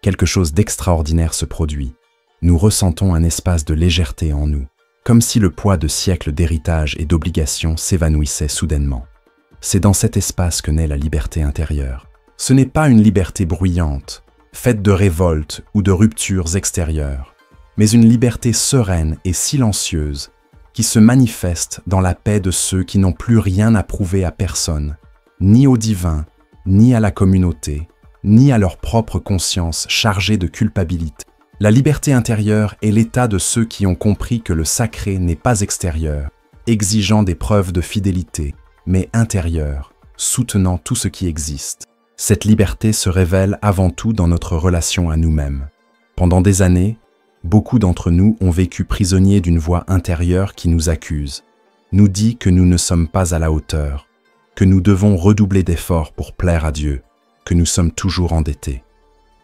quelque chose d'extraordinaire se produit. Nous ressentons un espace de légèreté en nous, comme si le poids de siècles d'héritage et d'obligations s'évanouissait soudainement. C'est dans cet espace que naît la liberté intérieure. Ce n'est pas une liberté bruyante, faite de révoltes ou de ruptures extérieures, mais une liberté sereine et silencieuse qui se manifeste dans la paix de ceux qui n'ont plus rien à prouver à personne, ni au divin, ni à la communauté, ni à leur propre conscience chargée de culpabilité. La liberté intérieure est l'état de ceux qui ont compris que le sacré n'est pas extérieur, exigeant des preuves de fidélité, mais intérieur, soutenant tout ce qui existe. Cette liberté se révèle avant tout dans notre relation à nous-mêmes. Pendant des années, beaucoup d'entre nous ont vécu prisonniers d'une voix intérieure qui nous accuse, nous dit que nous ne sommes pas à la hauteur, que nous devons redoubler d'efforts pour plaire à Dieu, que nous sommes toujours endettés.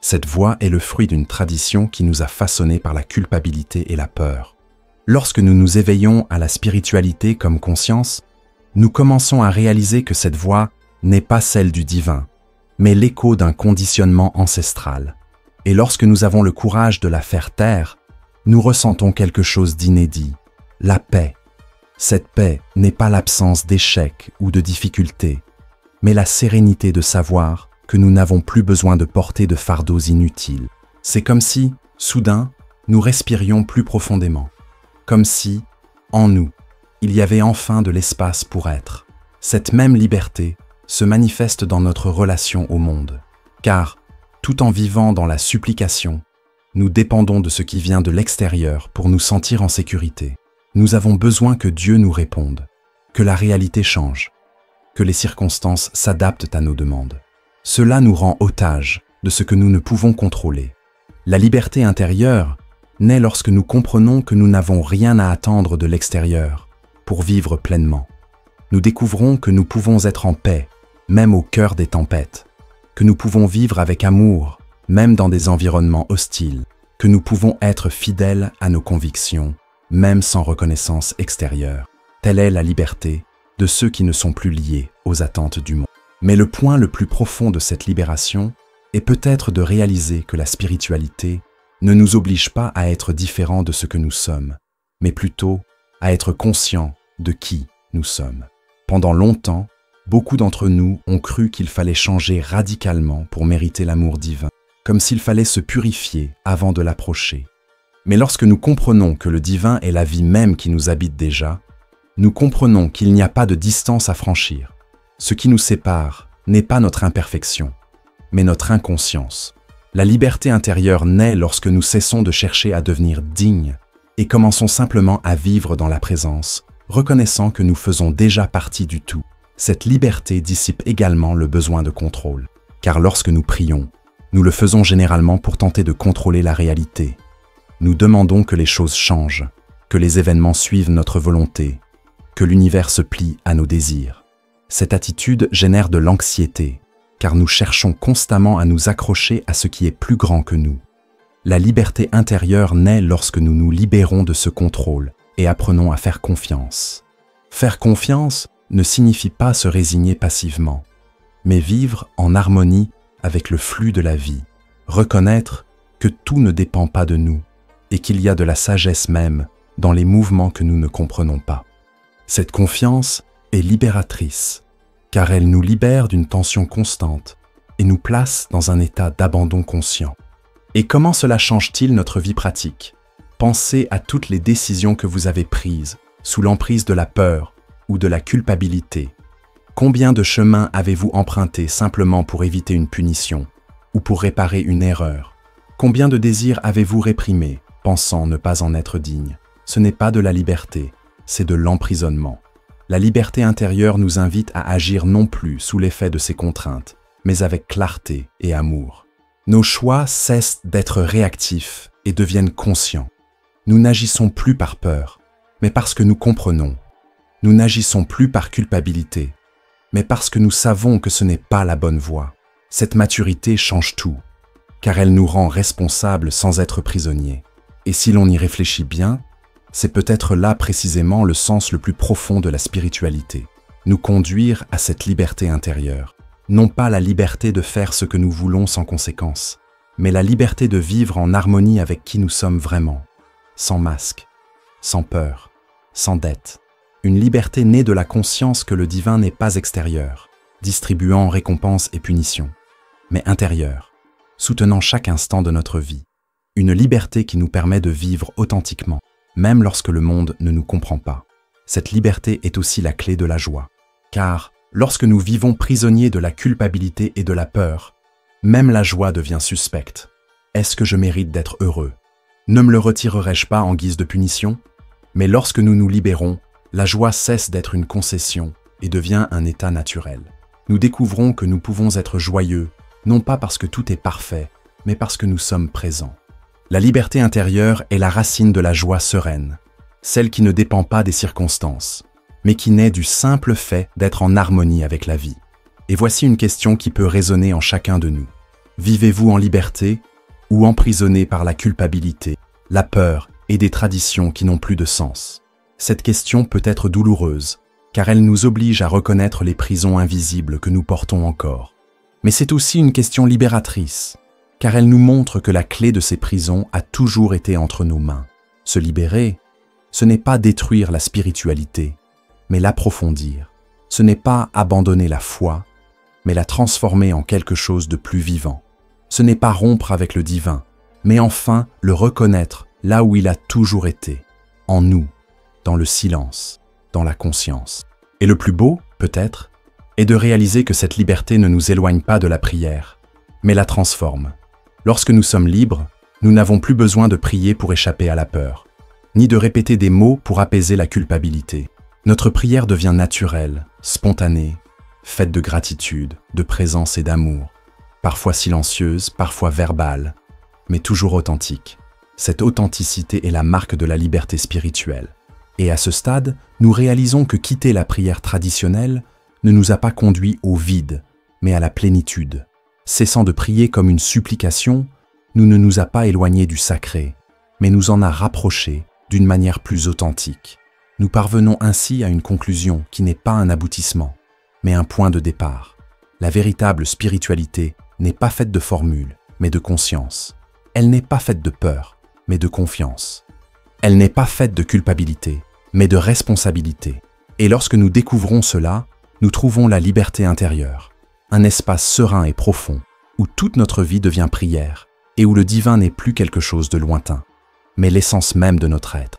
Cette voix est le fruit d'une tradition qui nous a façonnés par la culpabilité et la peur. Lorsque nous nous éveillons à la spiritualité comme conscience, nous commençons à réaliser que cette voix n'est pas celle du divin, mais l'écho d'un conditionnement ancestral. Et lorsque nous avons le courage de la faire taire, nous ressentons quelque chose d'inédit, la paix. Cette paix n'est pas l'absence d'échecs ou de difficultés, mais la sérénité de savoir que nous n'avons plus besoin de porter de fardeaux inutiles. C'est comme si, soudain, nous respirions plus profondément, comme si, en nous, il y avait enfin de l'espace pour être. Cette même liberté se manifeste dans notre relation au monde, car, tout en vivant dans la supplication, nous dépendons de ce qui vient de l'extérieur pour nous sentir en sécurité. Nous avons besoin que Dieu nous réponde, que la réalité change, que les circonstances s'adaptent à nos demandes. Cela nous rend otages de ce que nous ne pouvons contrôler. La liberté intérieure naît lorsque nous comprenons que nous n'avons rien à attendre de l'extérieur pour vivre pleinement. Nous découvrons que nous pouvons être en paix, même au cœur des tempêtes, que nous pouvons vivre avec amour, même dans des environnements hostiles, que nous pouvons être fidèles à nos convictions, même sans reconnaissance extérieure. Telle est la liberté de ceux qui ne sont plus liés aux attentes du monde. Mais le point le plus profond de cette libération est peut-être de réaliser que la spiritualité ne nous oblige pas à être différents de ce que nous sommes, mais plutôt à être conscients de qui nous sommes. Pendant longtemps, beaucoup d'entre nous ont cru qu'il fallait changer radicalement pour mériter l'amour divin, comme s'il fallait se purifier avant de l'approcher. Mais lorsque nous comprenons que le divin est la vie même qui nous habite déjà, nous comprenons qu'il n'y a pas de distance à franchir. Ce qui nous sépare n'est pas notre imperfection, mais notre inconscience. La liberté intérieure naît lorsque nous cessons de chercher à devenir dignes et commençons simplement à vivre dans la présence, reconnaissant que nous faisons déjà partie du tout. Cette liberté dissipe également le besoin de contrôle, car lorsque nous prions, nous le faisons généralement pour tenter de contrôler la réalité. Nous demandons que les choses changent, que les événements suivent notre volonté, que l'univers se plie à nos désirs. Cette attitude génère de l'anxiété, car nous cherchons constamment à nous accrocher à ce qui est plus grand que nous. La liberté intérieure naît lorsque nous nous libérons de ce contrôle et apprenons à faire confiance. Faire confiance ne signifie pas se résigner passivement, mais vivre en harmonie avec le flux de la vie, reconnaître que tout ne dépend pas de nous et qu'il y a de la sagesse même dans les mouvements que nous ne comprenons pas. Cette confiance est libératrice, car elle nous libère d'une tension constante et nous place dans un état d'abandon conscient. Et comment cela change-t-il notre vie pratique? Pensez à toutes les décisions que vous avez prises sous l'emprise de la peur ou de la culpabilité. Combien de chemins avez-vous emprunté simplement pour éviter une punition ou pour réparer une erreur? Combien de désirs avez-vous réprimés, pensant ne pas en être digne? Ce n'est pas de la liberté, c'est de l'emprisonnement. La liberté intérieure nous invite à agir non plus sous l'effet de ces contraintes, mais avec clarté et amour. Nos choix cessent d'être réactifs et deviennent conscients. Nous n'agissons plus par peur, mais parce que nous comprenons. Nous n'agissons plus par culpabilité, mais parce que nous savons que ce n'est pas la bonne voie. Cette maturité change tout, car elle nous rend responsables sans être prisonniers. Et si l'on y réfléchit bien, c'est peut-être là précisément le sens le plus profond de la spiritualité. Nous conduire à cette liberté intérieure. Non pas la liberté de faire ce que nous voulons sans conséquence, mais la liberté de vivre en harmonie avec qui nous sommes vraiment, sans masque, sans peur, sans dette. Une liberté née de la conscience que le divin n'est pas extérieur, distribuant récompenses et punitions, mais intérieure, soutenant chaque instant de notre vie. Une liberté qui nous permet de vivre authentiquement, même lorsque le monde ne nous comprend pas. Cette liberté est aussi la clé de la joie, car lorsque nous vivons prisonniers de la culpabilité et de la peur, même la joie devient suspecte. Est-ce que je mérite d'être heureux? Ne me le retirerai-je pas en guise de punition? Mais lorsque nous nous libérons, la joie cesse d'être une concession et devient un état naturel. Nous découvrons que nous pouvons être joyeux, non pas parce que tout est parfait, mais parce que nous sommes présents. La liberté intérieure est la racine de la joie sereine, celle qui ne dépend pas des circonstances, mais qui naît du simple fait d'être en harmonie avec la vie. Et voici une question qui peut résonner en chacun de nous. Vivez-vous en liberté ou emprisonné par la culpabilité, la peur et des traditions qui n'ont plus de sens? Cette question peut être douloureuse, car elle nous oblige à reconnaître les prisons invisibles que nous portons encore. Mais c'est aussi une question libératrice, car elle nous montre que la clé de ces prisons a toujours été entre nos mains. Se libérer, ce n'est pas détruire la spiritualité, mais l'approfondir. Ce n'est pas abandonner la foi, mais la transformer en quelque chose de plus vivant. Ce n'est pas rompre avec le divin, mais enfin le reconnaître là où il a toujours été, en nous, dans le silence, dans la conscience. Et le plus beau, peut-être, est de réaliser que cette liberté ne nous éloigne pas de la prière, mais la transforme. Lorsque nous sommes libres, nous n'avons plus besoin de prier pour échapper à la peur, ni de répéter des mots pour apaiser la culpabilité. Notre prière devient naturelle, spontanée, faite de gratitude, de présence et d'amour, parfois silencieuse, parfois verbale, mais toujours authentique. Cette authenticité est la marque de la liberté spirituelle. Et à ce stade, nous réalisons que quitter la prière traditionnelle ne nous a pas conduits au vide, mais à la plénitude. Cessant de prier comme une supplication, ne nous a pas éloignés du sacré, mais nous en a rapprochés d'une manière plus authentique. Nous parvenons ainsi à une conclusion qui n'est pas un aboutissement, mais un point de départ. La véritable spiritualité n'est pas faite de formules, mais de conscience. Elle n'est pas faite de peur, mais de confiance. Elle n'est pas faite de culpabilité, mais de responsabilité. Et lorsque nous découvrons cela, nous trouvons la liberté intérieure, un espace serein et profond, où toute notre vie devient prière, et où le divin n'est plus quelque chose de lointain, mais l'essence même de notre être.